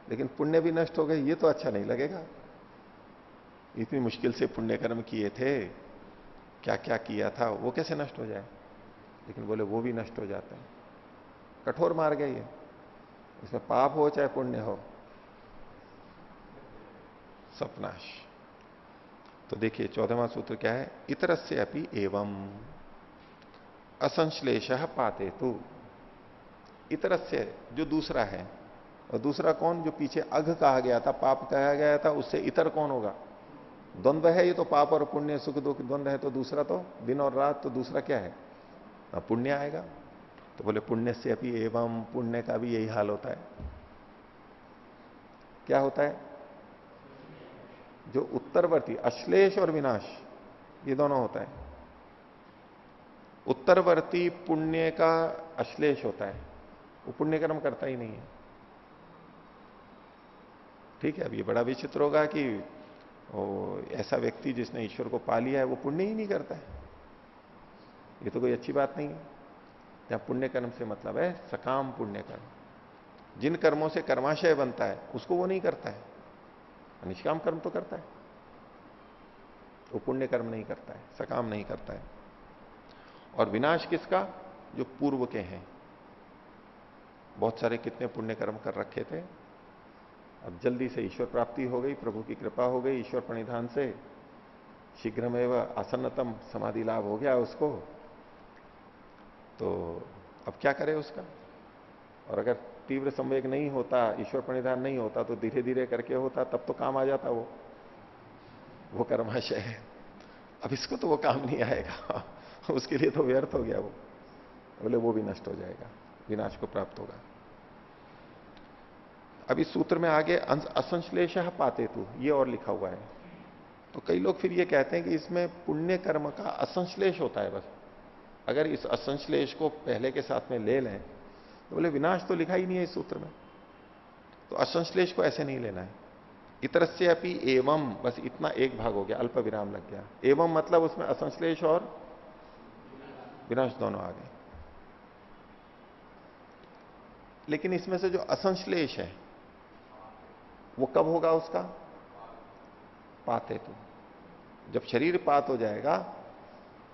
लेकिन पुण्य भी नष्ट हो गए ये तो अच्छा नहीं लगेगा। इतनी मुश्किल से पुण्य कर्म किए थे, क्या क्या किया था, वो कैसे नष्ट हो जाए? लेकिन बोले वो भी नष्ट हो जाता है। कठोर मार्ग है ये, इसमें पाप हो चाहे पुण्य हो, सब नाश। तो देखिए 14वां सूत्र क्या है? इतरस्य अपि एवं असंश्लेष पाते तु। इतरस्य जो दूसरा है, और दूसरा कौन? जो पीछे अघ कहा गया था, पाप कहा गया था, उससे इतर कौन होगा? द्वंद्व है ये तो, पाप और पुण्य, सुख दुख द्वंद्व है, तो दूसरा तो दिन और रात, तो दूसरा क्या है? पुण्य आएगा। तो बोले पुण्य से अपि एवं, पुण्य का भी यही हाल होता है। क्या होता है? जो उत्तरवर्ती अश्लेष और विनाश, ये दोनों होता है। उत्तरवर्ती पुण्य का अश्लेष होता है, वो पुण्य कर्म करता ही नहीं है। ठीक है, अब ये बड़ा विचित्र होगा कि ऐसा व्यक्ति जिसने ईश्वर को पा लिया है वो पुण्य ही नहीं करता है, ये तो कोई अच्छी बात नहीं है। यहां पुण्य कर्म से मतलब है सकाम पुण्य कर्म। जिन कर्मों से कर्माशय बनता है उसको वो नहीं करता है, निष्काम कर्म तो करता है, वो पुण्य कर्म नहीं करता है, सकाम नहीं करता है। और विनाश किसका? जो पूर्व के हैं। बहुत सारे कितने पुण्य कर्म कर रखे थे, अब जल्दी से ईश्वर प्राप्ति हो गई, प्रभु की कृपा हो गई, ईश्वर प्रणिधान से शीघ्रमेव आसन्नतम समाधि लाभ हो गया उसको, तो अब क्या करे उसका? और अगर तीव्र संवेग नहीं होता, ईश्वर प्रणिधान नहीं होता, तो धीरे धीरे करके होता, तब तो काम आ जाता वो कर्माशय है। अब इसको तो वो काम नहीं आएगा उसके लिए तो व्यर्थ हो गया वो। बोले वो भी नष्ट हो जाएगा, विनाश को प्राप्त होगा। अब इस सूत्र में आगे असंश्लेष पाते तु, ये और लिखा हुआ है। तो कई लोग फिर ये कहते हैं कि इसमें पुण्य कर्म का असंश्लेष होता है बस। अगर इस असंश्लेष को पहले के साथ में ले लें तो बोले विनाश तो लिखा ही नहीं है इस सूत्र में, तो असंश्लेष को ऐसे नहीं लेना है। इतरस्य अपि एवं, बस इतना एक भाग हो गया, अल्प विराम लग गया। एवं मतलब उसमें असंश्लेष और विनाश दोनों आ गए। लेकिन इसमें से जो असंश्लेष है वो कब होगा? उसका पाते तो, जब शरीर पात हो जाएगा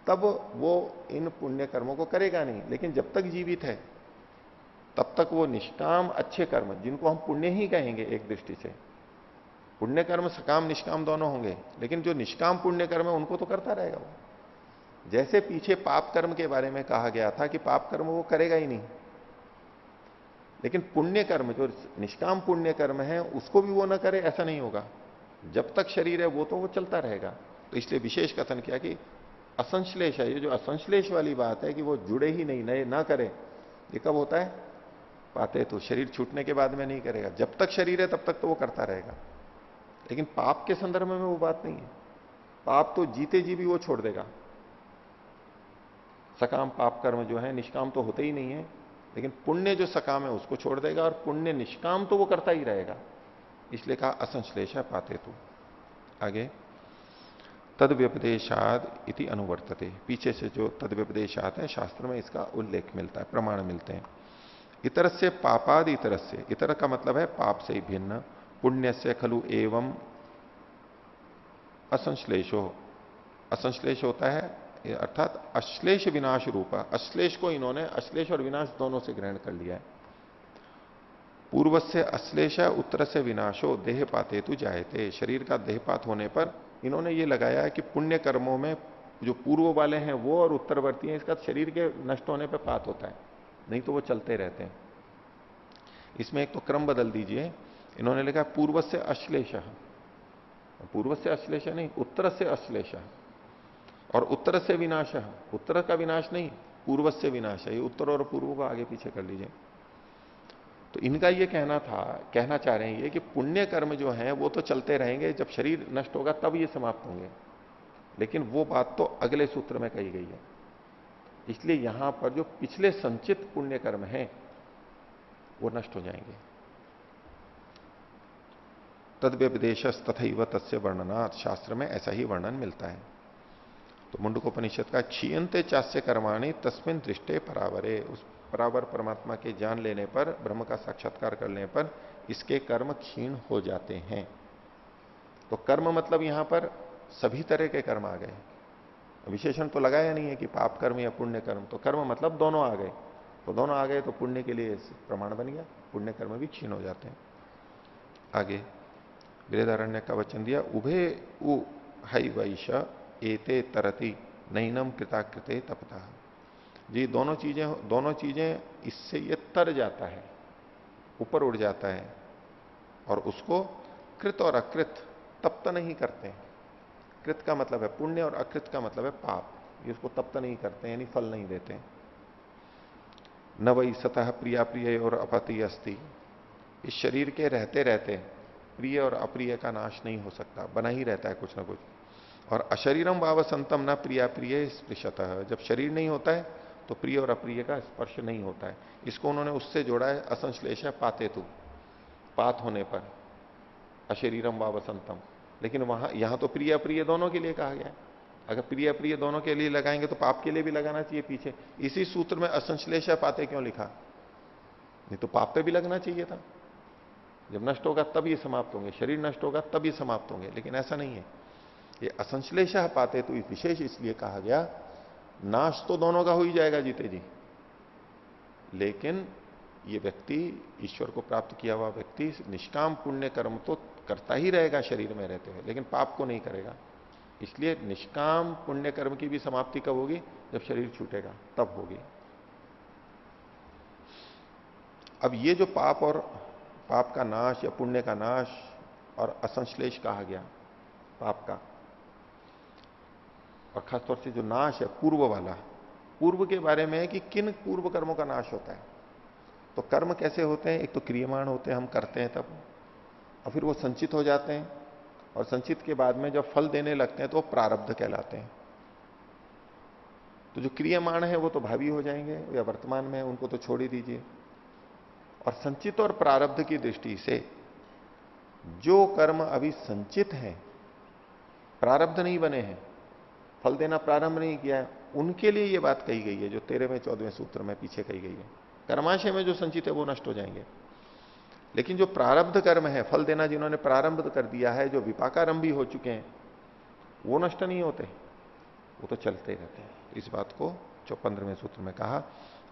तब वो इन पुण्य कर्मों को करेगा नहीं। लेकिन जब तक जीवित है तब तक वो निष्काम अच्छे कर्म, जिनको हम पुण्य ही कहेंगे एक दृष्टि से, पुण्य कर्म सकाम निष्काम दोनों होंगे, लेकिन जो निष्काम पुण्य कर्म है उनको तो करता रहेगा वो। जैसे पीछे पाप कर्म के बारे में कहा गया था कि पाप कर्म वो करेगा ही नहीं, लेकिन पुण्य कर्म जो निष्काम पुण्य कर्म है उसको भी वो ना करे, ऐसा नहीं होगा। जब तक शरीर है वो तो वो चलता रहेगा। तो इसलिए विशेष कथन किया कि असंश्लेष है। ये जो असंश्लेष वाली बात है कि वो जुड़े ही नहीं, नए ना करे, ये कब होता है? पाते तो, शरीर छूटने के बाद में नहीं करेगा। जब तक शरीर है तब तक तो वो करता रहेगा। लेकिन पाप के संदर्भ में वो बात नहीं है। पाप तो जीते जी भी वो छोड़ देगा। सकाम पाप कर्म जो है निष्काम तो होते ही नहीं है, लेकिन पुण्य जो सकाम है उसको छोड़ देगा, और पुण्य निष्काम तो वो करता ही रहेगा। इसलिए कहा असंश्लेष पाते तू। आगे तद व्यपदेशाद इति अनुवर्तते, पीछे से जो तद व्यपदेशाद है शास्त्र में इसका उल्लेख मिलता है, प्रमाण मिलते हैं। इतर से पापाद इतर से, इतर का मतलब है पाप से भिन्न, पुण्य से खलु एवं असंश्लेषो, असंश्लेष होता है अर्थात अश्लेष विनाश रूपा। अश्लेष को इन्होंने अश्लेष और विनाश दोनों से ग्रहण कर लिया है। पूर्व से अश्लेष, उत्तर से विनाशो देह पाते तु जायते, शरीर का देहपात होने पर इन्होंने ये लगाया है कि पुण्य कर्मों में जो पूर्व वाले हैं वो और उत्तरवर्ती हैं, इसका शरीर के नष्ट होने पर पात होता है, नहीं तो वो चलते रहते हैं। इसमें एक तो क्रम बदल दीजिए, इन्होंने लिखा पूर्व से अश्लेष, पूर्व से अश्लेष नहीं, उत्तर से अश्लेष, और उत्तर से विनाश, उत्तर का विनाश नहीं, पूर्व से विनाश है। ये उत्तर और पूर्व को आगे पीछे कर लीजिए। तो इनका ये कहना था, कहना चाह रहे हैं ये कि पुण्य कर्म जो हैं वो तो चलते रहेंगे, जब शरीर नष्ट होगा तब ये समाप्त होंगे। लेकिन वो बात तो अगले सूत्र में कही गई है। इसलिए यहां पर जो पिछले संचित पुण्य कर्म हैं वो नष्ट हो जाएंगे। तद व्यपदेश तथैव तस्य वर्णनात्, शास्त्र में ऐसा ही वर्णन मिलता है। तो मुंडकोपनिषद का क्षीयंते चास्य कर्माणि तस्मिन दृष्टे परावरे, उस परावर परमात्मा के जान लेने पर, ब्रह्म का साक्षात्कार करने पर इसके कर्म क्षीण हो जाते हैं। तो कर्म मतलब यहां पर सभी तरह के कर्म आ गए, विशेषण तो लगाया नहीं है कि पाप कर्म या पुण्य कर्म, तो कर्म मतलब दोनों आ गए। तो दोनों आ गए तो पुण्य के लिए प्रमाण बन गया, पुण्य कर्म भी क्षीण हो जाते हैं। आगे बृहदारण्य का वचन दिया, उभे उ हई वैश एते तरति नैनम कृताकृते तपता। जी दोनों चीजें इससे ये तर जाता है, ऊपर उड़ जाता है, और उसको कृत और अकृत तप्त नहीं करते हैं। कृत का मतलब है पुण्य और अकृत का मतलब है पाप, ये उसको तप्त नहीं करते यानी फल नहीं देते। न वही सतह प्रिया प्रिय और अपति अस्ति, इस शरीर के रहते रहते प्रिय और अप्रिय का नाश नहीं हो सकता, बना ही रहता है कुछ ना कुछ। और अशरीरम वावसंतम न प्रिया प्रिय स्पृशतः, जब शरीर नहीं होता है तो प्रिय और अप्रिय का स्पर्श नहीं होता है। इसको उन्होंने उससे जोड़ा है असंश्लेष पाते तु, पात होने पर अशरीरम वावसंतम। लेकिन वहां यहां तो प्रिय अप्रिय दोनों के लिए कहा गया है। अगर प्रिय अप्रिय दोनों के लिए लगाएंगे तो पाप के लिए भी लगाना चाहिए पीछे। इसी सूत्र में असंश्लेष पाते क्यों लिखा? नहीं तो पाप पे भी लगना चाहिए था। जब नष्ट होगा तब ये समाप्त होंगे, शरीर नष्ट होगा तब ये समाप्त होंगे, लेकिन ऐसा नहीं है। ये असंश्लेष पाते तो विशेष इसलिए कहा गया, नाश तो दोनों का हो ही जाएगा जीते जी, लेकिन ये व्यक्ति, ईश्वर को प्राप्त किया हुआ व्यक्ति निष्काम पुण्य कर्म तो करता ही रहेगा शरीर में रहते हुए, लेकिन पाप को नहीं करेगा। इसलिए निष्काम पुण्य कर्म की भी समाप्ति कब होगी? जब शरीर छूटेगा तब होगी। अब ये जो पाप और पाप का नाश या पुण्य का नाश और असंश्लेष कहा गया पाप का, और खासतौर से जो नाश है पूर्व वाला, पूर्व के बारे में है कि किन पूर्व कर्मों का नाश होता है। तो कर्म कैसे होते हैं? एक तो क्रियमाण होते हैं, हम करते हैं तब, और फिर वो संचित हो जाते हैं, और संचित के बाद में जब फल देने लगते हैं तो वो प्रारब्ध कहलाते हैं। तो जो क्रियमाण है वो तो भावी हो जाएंगे या वर्तमान में है, उनको तो छोड़ ही दीजिए। और संचित और प्रारब्ध की दृष्टि से जो कर्म अभी संचित हैं, प्रारब्ध नहीं बने हैं, फल देना प्रारंभ नहीं किया है, उनके लिए ये बात कही गई है जो 13वें 14वें सूत्र में पीछे कही गई है। कर्माशय में जो संचित है वो नष्ट हो जाएंगे, लेकिन जो प्रारब्ध कर्म है, फल देना जिन्होंने प्रारंभ कर दिया है, जो विपाकारंभी हो चुके हैं, वो नष्ट नहीं होते, वो तो चलते रहते हैं। इस बात को 15वें सूत्र में कहा,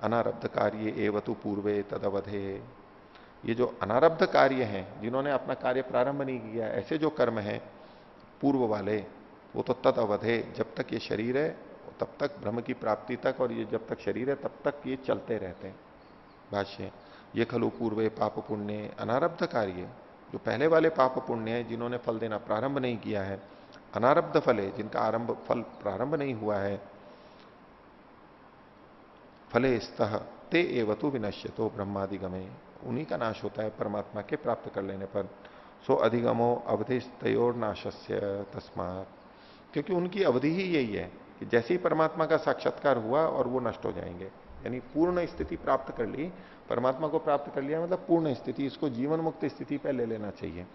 अनारब्ध कार्य एवतु पूर्वे तदवधे। ये जो अनारब्ध कार्य हैं, जिन्होंने अपना कार्य प्रारंभ नहीं किया, ऐसे जो कर्म हैं पूर्व वाले, वो तो तद अवधे, जब तक ये शरीर है तब तक, ब्रह्म की प्राप्ति तक, और ये जब तक शरीर है तब तक ये चलते रहते हैं। भाष्य, ये खलु पूर्वे पाप पुण्य अनारब्ध कार्य, जो पहले वाले पाप पुण्य है जिन्होंने फल देना प्रारंभ नहीं किया है, अनारब्ध फले, जिनका आरंभ फल प्रारंभ नहीं हुआ है, फले स्तः ते एवतु विनश्यतो ब्रह्मादिगमे, उन्हीं का नाश होता है परमात्मा के प्राप्त कर लेने पर। सो अधिगमो अवधिस्तयोर नाशस्य तस्मात्, क्योंकि उनकी अवधि ही यही है कि जैसे ही परमात्मा का साक्षात्कार हुआ और वो नष्ट हो जाएंगे, यानी पूर्ण स्थिति प्राप्त कर ली, परमात्मा को प्राप्त कर लिया मतलब पूर्ण स्थिति, इसको जीवन मुक्त स्थिति पे ले लेना चाहिए,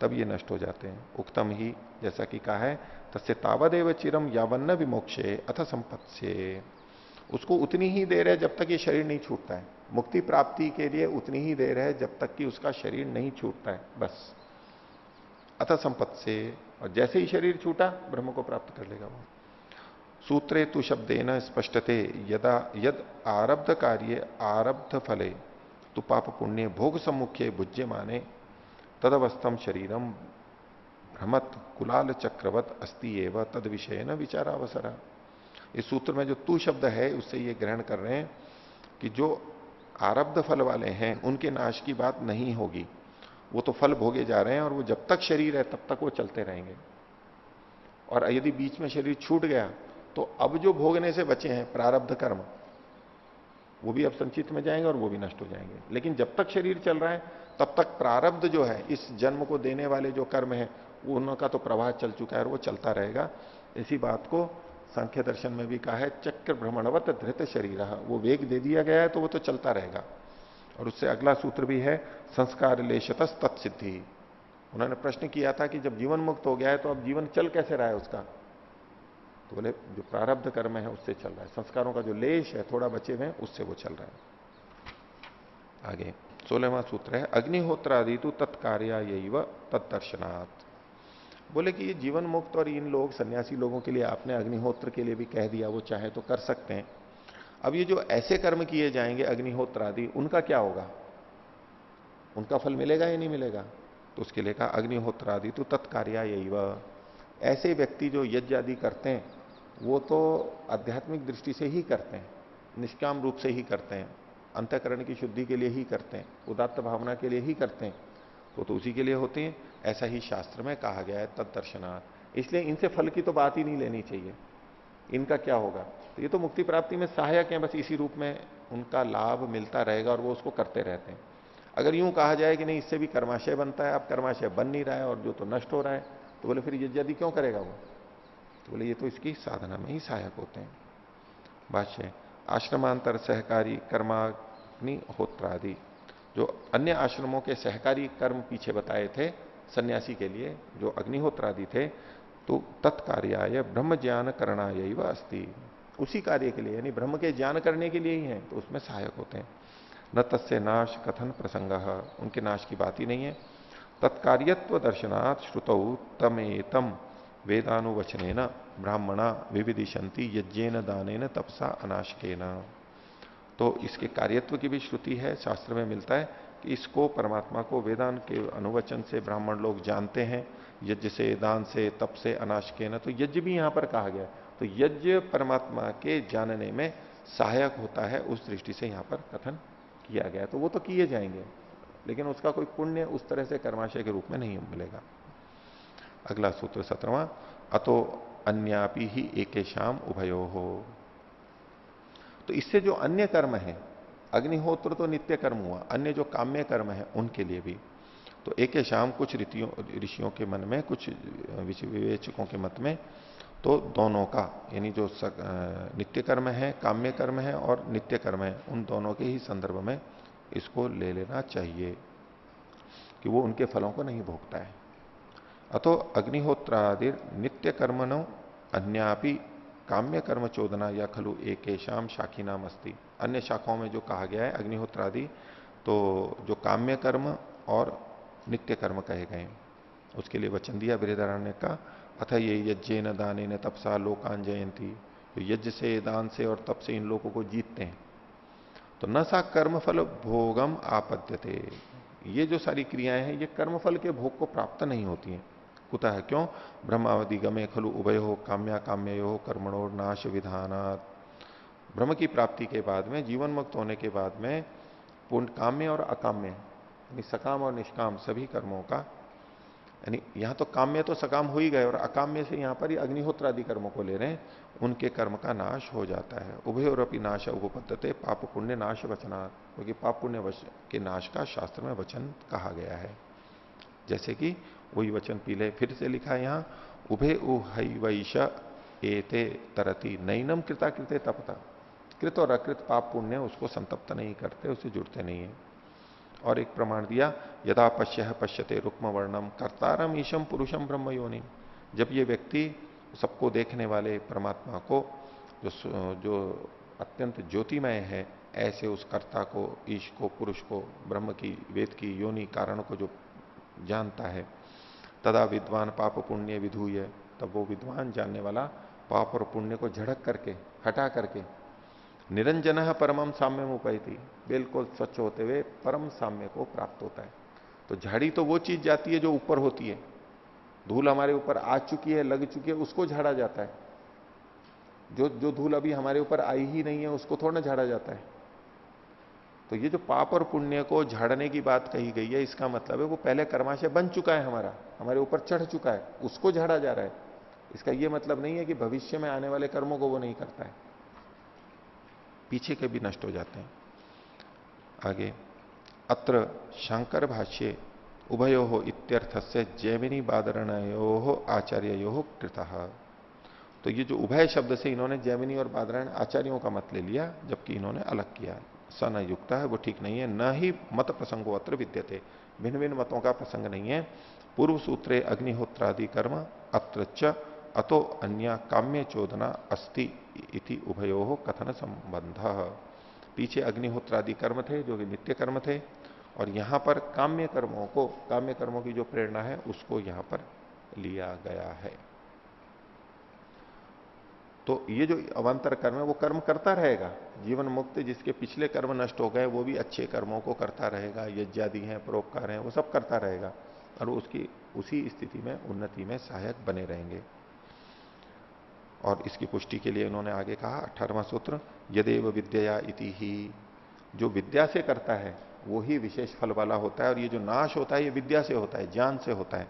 तब ये नष्ट हो जाते हैं। उक्तम ही, जैसा कि कहा है, तस्य तावदेव चिरम यावन्न विमोक्षे अथ संपत्स्य, उसको उतनी ही देर है जब तक ये शरीर नहीं छूटता है, मुक्ति प्राप्ति के लिए उतनी ही देर है जब तक कि उसका शरीर नहीं छूटता है, बस। अथ संपत्स्य, और जैसे ही शरीर छूटा ब्रह्म को प्राप्त कर लेगा वो। सूत्रे तु शब्देन स्पष्टते यदा यद आरब्ध कार्य आरब्ध फले तु पाप पुण्य भोग सम्मुखे भुज्यमाने तदवस्थम शरीरम भ्रमत कुलाल चक्रवत अस्ति एव तद विषय न विचारावसरा। इस सूत्र में जो तू शब्द है उससे ये ग्रहण कर रहे हैं कि जो आरब्ध फल वाले हैं उनके नाश की बात नहीं होगी, वो तो फल भोगे जा रहे हैं और वो जब तक शरीर है तब तक वो चलते रहेंगे। और यदि बीच में शरीर छूट गया तो अब जो भोगने से बचे हैं प्रारब्ध कर्म, वो भी अब संचित में जाएंगे और वो भी नष्ट हो जाएंगे। लेकिन जब तक शरीर चल रहा है तब तक प्रारब्ध जो है, इस जन्म को देने वाले जो कर्म है, वो उनका तो प्रवाह चल चुका है और वो चलता रहेगा। इसी बात को सांख्य दर्शन में भी कहा है, चक्र भ्रमणवत धृत शरीर, वो वेग दे दिया गया है तो वो तो चलता रहेगा। और उससे अगला सूत्र भी है, संस्कार लेशतस तत्सिद्धि, उन्होंने प्रश्न किया था कि जब जीवन मुक्त हो गया है तो अब जीवन चल कैसे रहा है उसका? तो बोले जो प्रारब्ध कर्म है उससे चल रहा है, संस्कारों का जो लेश है थोड़ा बचे हुए हैं उससे वो चल रहा है। आगे 16वां सूत्र है, अग्निहोत्रादि तो तत्कार्या यही व तत्दर्शनात्। बोले कि ये जीवन मुक्त और इन लोग सन्यासी लोगों के लिए आपने अग्निहोत्र के लिए भी कह दिया, वो चाहे तो कर सकते हैं। अब ये जो ऐसे कर्म किए जाएंगे अग्निहोत्र आदि, उनका क्या होगा? उनका फल मिलेगा या नहीं मिलेगा? तो उसके लिए कहा अग्निहोत्र आदि तो तत्कार्या यही व। ऐसे व्यक्ति जो यज्ञ आदि करते हैं वो तो आध्यात्मिक दृष्टि से ही करते हैं, निष्काम रूप से ही करते हैं, अंतःकरण की शुद्धि के लिए ही करते हैं, उदात्त भावना के लिए ही करते हैं, तो उसी के लिए होते हैं। ऐसा ही शास्त्र में कहा गया है तत्दर्शनात्। इसलिए इनसे फल की तो बात ही नहीं लेनी चाहिए, इनका क्या होगा? तो ये तो मुक्ति प्राप्ति में सहायक है, बस इसी रूप में उनका लाभ मिलता रहेगा और वो उसको करते रहते हैं। अगर यूं कहा जाए कि नहीं इससे भी कर्माशय बनता है, अब कर्माशय बन नहीं रहा है और जो तो नष्ट हो रहा है, तो बोले फिर यज्ञ आदि क्यों करेगा वो? तो बोले ये तो इसकी साधना में ही सहायक होते हैं। भाष्य, आश्रमांतर सहकारी कर्माग्निहोत्रादि, जो अन्य आश्रमों के सहकारी कर्म पीछे बताए थे सन्यासी के लिए जो अग्निहोत्रादि थे, तो तत्कार्याय ब्रह्म ज्ञान करणाय व अस्ति, उसी कार्य के लिए यानी ब्रह्म के ज्ञान करने के लिए ही है, तो उसमें सहायक होते हैं। न तस्य नाश कथन प्रसंग, उनके नाश की बात ही नहीं है। तत्कार्यत्व दर्शनात् श्रुतौ तमेतम वेदानुवचनेन ब्राह्मणा विविदिशंति यज्ञेन दानेन तपसा अनाशकेन। तो इसके कार्यत्व की भी श्रुति है, शास्त्र में मिलता है कि इसको परमात्मा को वेदांत के अनुवचन से ब्राह्मण लोग जानते हैं, यज्ञ से, दान से, तप से, अनाशकेन। तो यज्ञ भी यहां पर कहा गया, तो यज्ञ परमात्मा के जानने में सहायक होता है, उस दृष्टि से यहां पर कथन किया गया। तो वो तो किए जाएंगे, लेकिन उसका कोई पुण्य उस तरह से कर्माशय के रूप में नहीं मिलेगा। अगला सूत्र 17वां, अतो अन्यापि ही एकेशाम उभयो हो। तो इससे जो अन्य कर्म है, अग्निहोत्र तो नित्य कर्म हुआ, अन्य जो काम्य कर्म है उनके लिए भी, तो एकेशाम कुछ ऋषियों के मन में, कुछ विवेचकों के मत में, तो दोनों का यानी जो नित्य कर्म है, काम्य कर्म है और नित्य कर्म है, उन दोनों के ही संदर्भ में इसको ले लेना चाहिए कि वो उनके फलों को नहीं भोगता है। अतो अग्निहोत्रादि नित्य कर्मणो अन्यापि काम्य कर्म चोदना या खलु एकेशाम शाखी नाम अस्ति। अन्य शाखाओं में जो कहा गया है अग्निहोत्रादि, तो जो काम्य कर्म और नित्य कर्म कहे गए, उसके लिए वचन दिया बृहदारण्य का, अथ ये यज्ञ न दाने न तपसा लोकान जयंती, तो यज्ञ से, दान से और तप से इन लोगों को जीतते हैं। तो न सा कर्मफल भोगम आपद्यते, ये जो सारी क्रियाएं हैं ये कर्मफल के भोग को प्राप्त नहीं होती हैं। कुतः है, क्यों? ब्रह्मावधि गमे खलु उभयो काम्या काम्यो कर्मणो नाश विधानात्। ब्रह्म की प्राप्ति के बाद में, जीवन मुक्त होने के बाद में, पूर्ण काम्य और अकाम्य यानी सकाम और निष्काम सभी कर्मों का, यानी यहां तो काम्य तो सकाम हो ही गए और अकाम्य से यहां पर ही अग्निहोत्र आदि कर्मों को ले रहे हैं, उनके कर्म का नाश हो जाता है। उभयोरपि नाश उपपद्यते पाप पुण्य नाश वचना, क्योंकि पाप पुण्य के नाश का शास्त्र में वचन कहा गया है। जैसे कि वही वचन पीले फिर से लिखा है यहां, उभे उहैवैष एते तरति नैनम कृता कृते तपता, कृत और अकृत पाप पुण्य उसको संतप्त नहीं करते, उससे जुड़ते नहीं है। और एक प्रमाण दिया, यदा पश्य पश्यते रुक्म वर्णम कर्तारम ईशम पुरुषम ब्रह्म योनि, जब ये व्यक्ति सबको देखने वाले परमात्मा को, जो अत्यंत ज्योतिमय है, ऐसे उस कर्ता को, ईश को, पुरुष को, ब्रह्म की, वेद की योनि कारण को जो जानता है, तदा विद्वान पाप पुण्य विधूय, तब वो विद्वान जानने वाला पाप और पुण्य को झड़क करके, हटा करके, निरंजन परमम साम्य उपैति, बिल्कुल स्वच्छ होते हुए परम साम्य को प्राप्त होता है। तो झाड़ी तो वो चीज जाती है जो ऊपर होती है, धूल हमारे ऊपर आ चुकी है, लग चुकी है, उसको झाड़ा जाता है। जो धूल अभी हमारे ऊपर आई ही नहीं है उसको थोड़ा ना झाड़ा जाता है। तो ये जो पाप और पुण्य को झाड़ने की बात कही गई है, इसका मतलब है वो पहले कर्माशय बन चुका है, हमारे ऊपर चढ़ चुका है, उसको झाड़ा जा रहा है। इसका ये मतलब नहीं है कि भविष्य में आने वाले कर्मों को वो नहीं करता है, पीछे के भी नष्ट हो जाते हैं। आगे अत्र शंकर भाष्ये उभयो हो इत्यर्थस्य जैमिनी बादरणयो हो आचार्यो हो कृतः। तो ये जो उभय शब्द से इन्होंने जैमिनी और बादरायण आचार्यों का मत ले लिया, जबकि इन्होंने अलग किया। स न युक्त है, वो ठीक नहीं है। न ही मत प्रसंगो अत्र विद्यते, भिन्न भिन्न मतों का प्रसंग नहीं है। पूर्व सूत्रे अग्निहोत्रादि कर्म अत्र च अतो अन्य काम्य चोदना अस्ति इति उभयो कथन संबंध। पीछे अग्निहोत्रादि कर्म थे जो कि नित्य कर्म थे, और यहां पर काम्य कर्मों की जो प्रेरणा है उसको यहां पर लिया गया है। तो ये जो अवांतर कर्म है वो कर्म करता रहेगा। जीवन मुक्त जिसके पिछले कर्म नष्ट हो गए वो भी अच्छे कर्मों को करता रहेगा, यज्ञादि हैं, परोपकार हैं, वो सब करता रहेगा और वो उसकी उसी स्थिति में उन्नति में सहायक बने रहेंगे। और इसकी पुष्टि के लिए उन्होंने आगे कहा 18वां सूत्र, यदेव विद्या इति ही, जो विद्या से करता है वो ही विशेष फल वाला होता है, और ये जो नाश होता है ये विद्या से होता है, ज्ञान से होता है।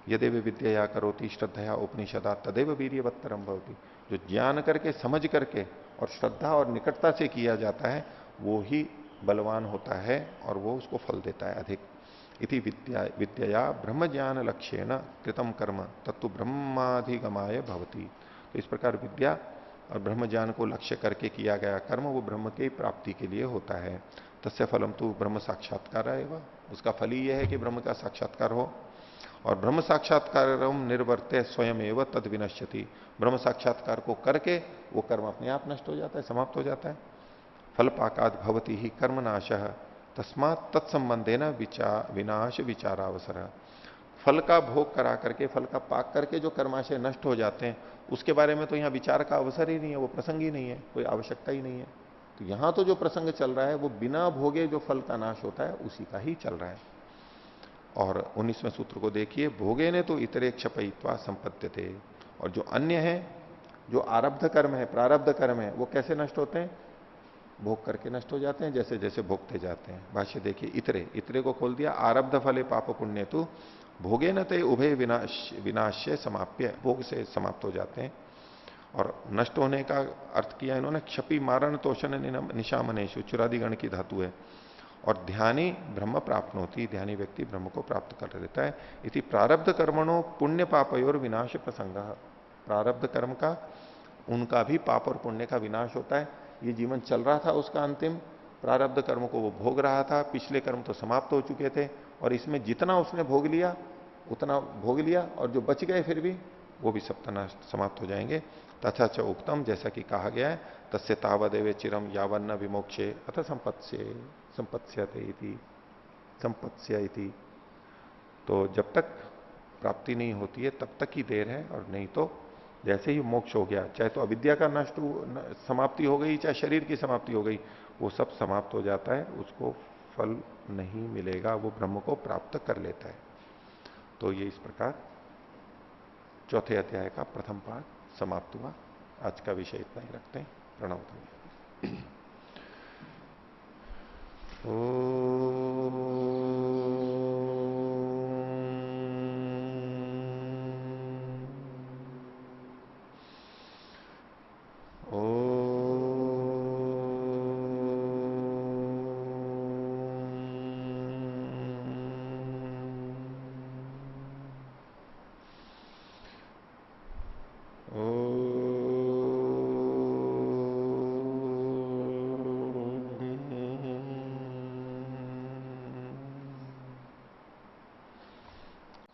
यदेव विद्या करोति श्रद्धया उपनिषदा तदेव वीर्यवत्तरम भवति, जो ज्ञान करके समझ करके और श्रद्धा और निकटता से किया जाता है वो ही बलवान होता है और वो उसको फल देता है अधिक। इति विद्या ब्रह्म ज्ञान लक्ष्येन कृतम कर्म तत्तु ब्रह्माधिगमाय भवति। तो इस प्रकार विद्या और ब्रह्म ज्ञान को लक्ष्य करके किया गया कर्म वो ब्रह्म की प्राप्ति के लिए होता है। तस्य फलम तो ब्रह्म साक्षात्कार आएगा, उसका फल ही यह है कि ब्रह्म का साक्षात्कार हो। और ब्रह्म साक्षात्कार निर्वर्त्य स्वयं एवं तद विनश्यति, ब्रह्म साक्षात्कार को करके वो कर्म अपने आप नष्ट हो जाता है, समाप्त हो जाता है। फल पाकाद भवति ही कर्मनाश तस्मात् तत्संबंधे न विनाश विचारावसर। फल का भोग करा करके, फल का पाक करके जो कर्माशय नष्ट हो जाते हैं उसके बारे में तो यहां विचार का अवसर ही नहीं है, वो प्रसंग ही नहीं है, कोई आवश्यकता ही नहीं है। तो यहां तो जो प्रसंग चल रहा है वो बिना भोगे जो फल का नाश होता है उसी का ही चल रहा है। और 19वें सूत्र को देखिए, भोगे ने तो इतरे क्षपयित्वा संपत्ति थे, और जो अन्य है, जो आरब्ध कर्म है, प्रारब्ध कर्म है, वो कैसे नष्ट होते हैं? भोग करके नष्ट हो जाते हैं, जैसे जैसे भोगते जाते हैं। भाष्य देखिए, इतरे को खोल दिया, आरब्ध फले पाप पुण्य तो भोगे न ते उभय विनाश्य समाप्य, भोग से समाप्त हो जाते हैं। और नष्ट होने का अर्थ किया इन्होंने क्षपि मारण तोषण निशामनेशु, चुरादिगण की धातु है। और ध्यानी ब्रह्म प्राप्त होती, ध्यानी व्यक्ति ब्रह्म को प्राप्त कर लेता है। इति प्रारब्ध कर्मणों पुण्य पापयोर विनाश प्रसंग, प्रारब्ध कर्म का उनका भी पाप और पुण्य का विनाश होता है। ये जीवन चल रहा था उसका अंतिम, प्रारब्ध कर्म को वो भोग रहा था, पिछले कर्म तो समाप्त हो चुके थे, और इसमें जितना उसने भोग लिया उतना भोग लिया, और जो बच गए फिर भी वो भी सब समाप्त हो जाएंगे। तथा च उक्तम, जैसा कि कहा गया है, तस्य तावदेव चिरम यावन्न विमोक्षे अथ संपत्स्य इति। तो जब तक प्राप्ति नहीं होती है तब तक ही देर है, और नहीं तो जैसे ही मोक्ष हो गया, चाहे तो अविद्या का समाप्ति हो गई, चाहे शरीर की समाप्ति हो गई, वो सब समाप्त हो जाता है, उसको फल नहीं मिलेगा, वो ब्रह्म को प्राप्त कर लेता है। तो ये इस प्रकार चौथे अध्याय का प्रथम पाठ समाप्त हुआ। आज का विषय इतना ही रखते हैं। प्रणव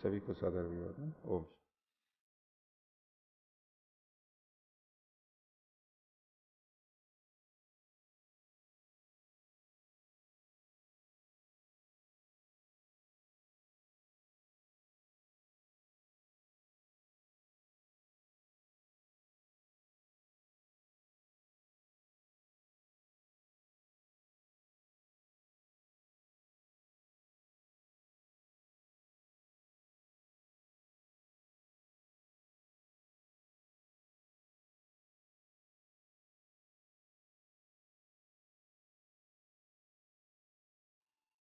सभी को सादर विवाद। ओम।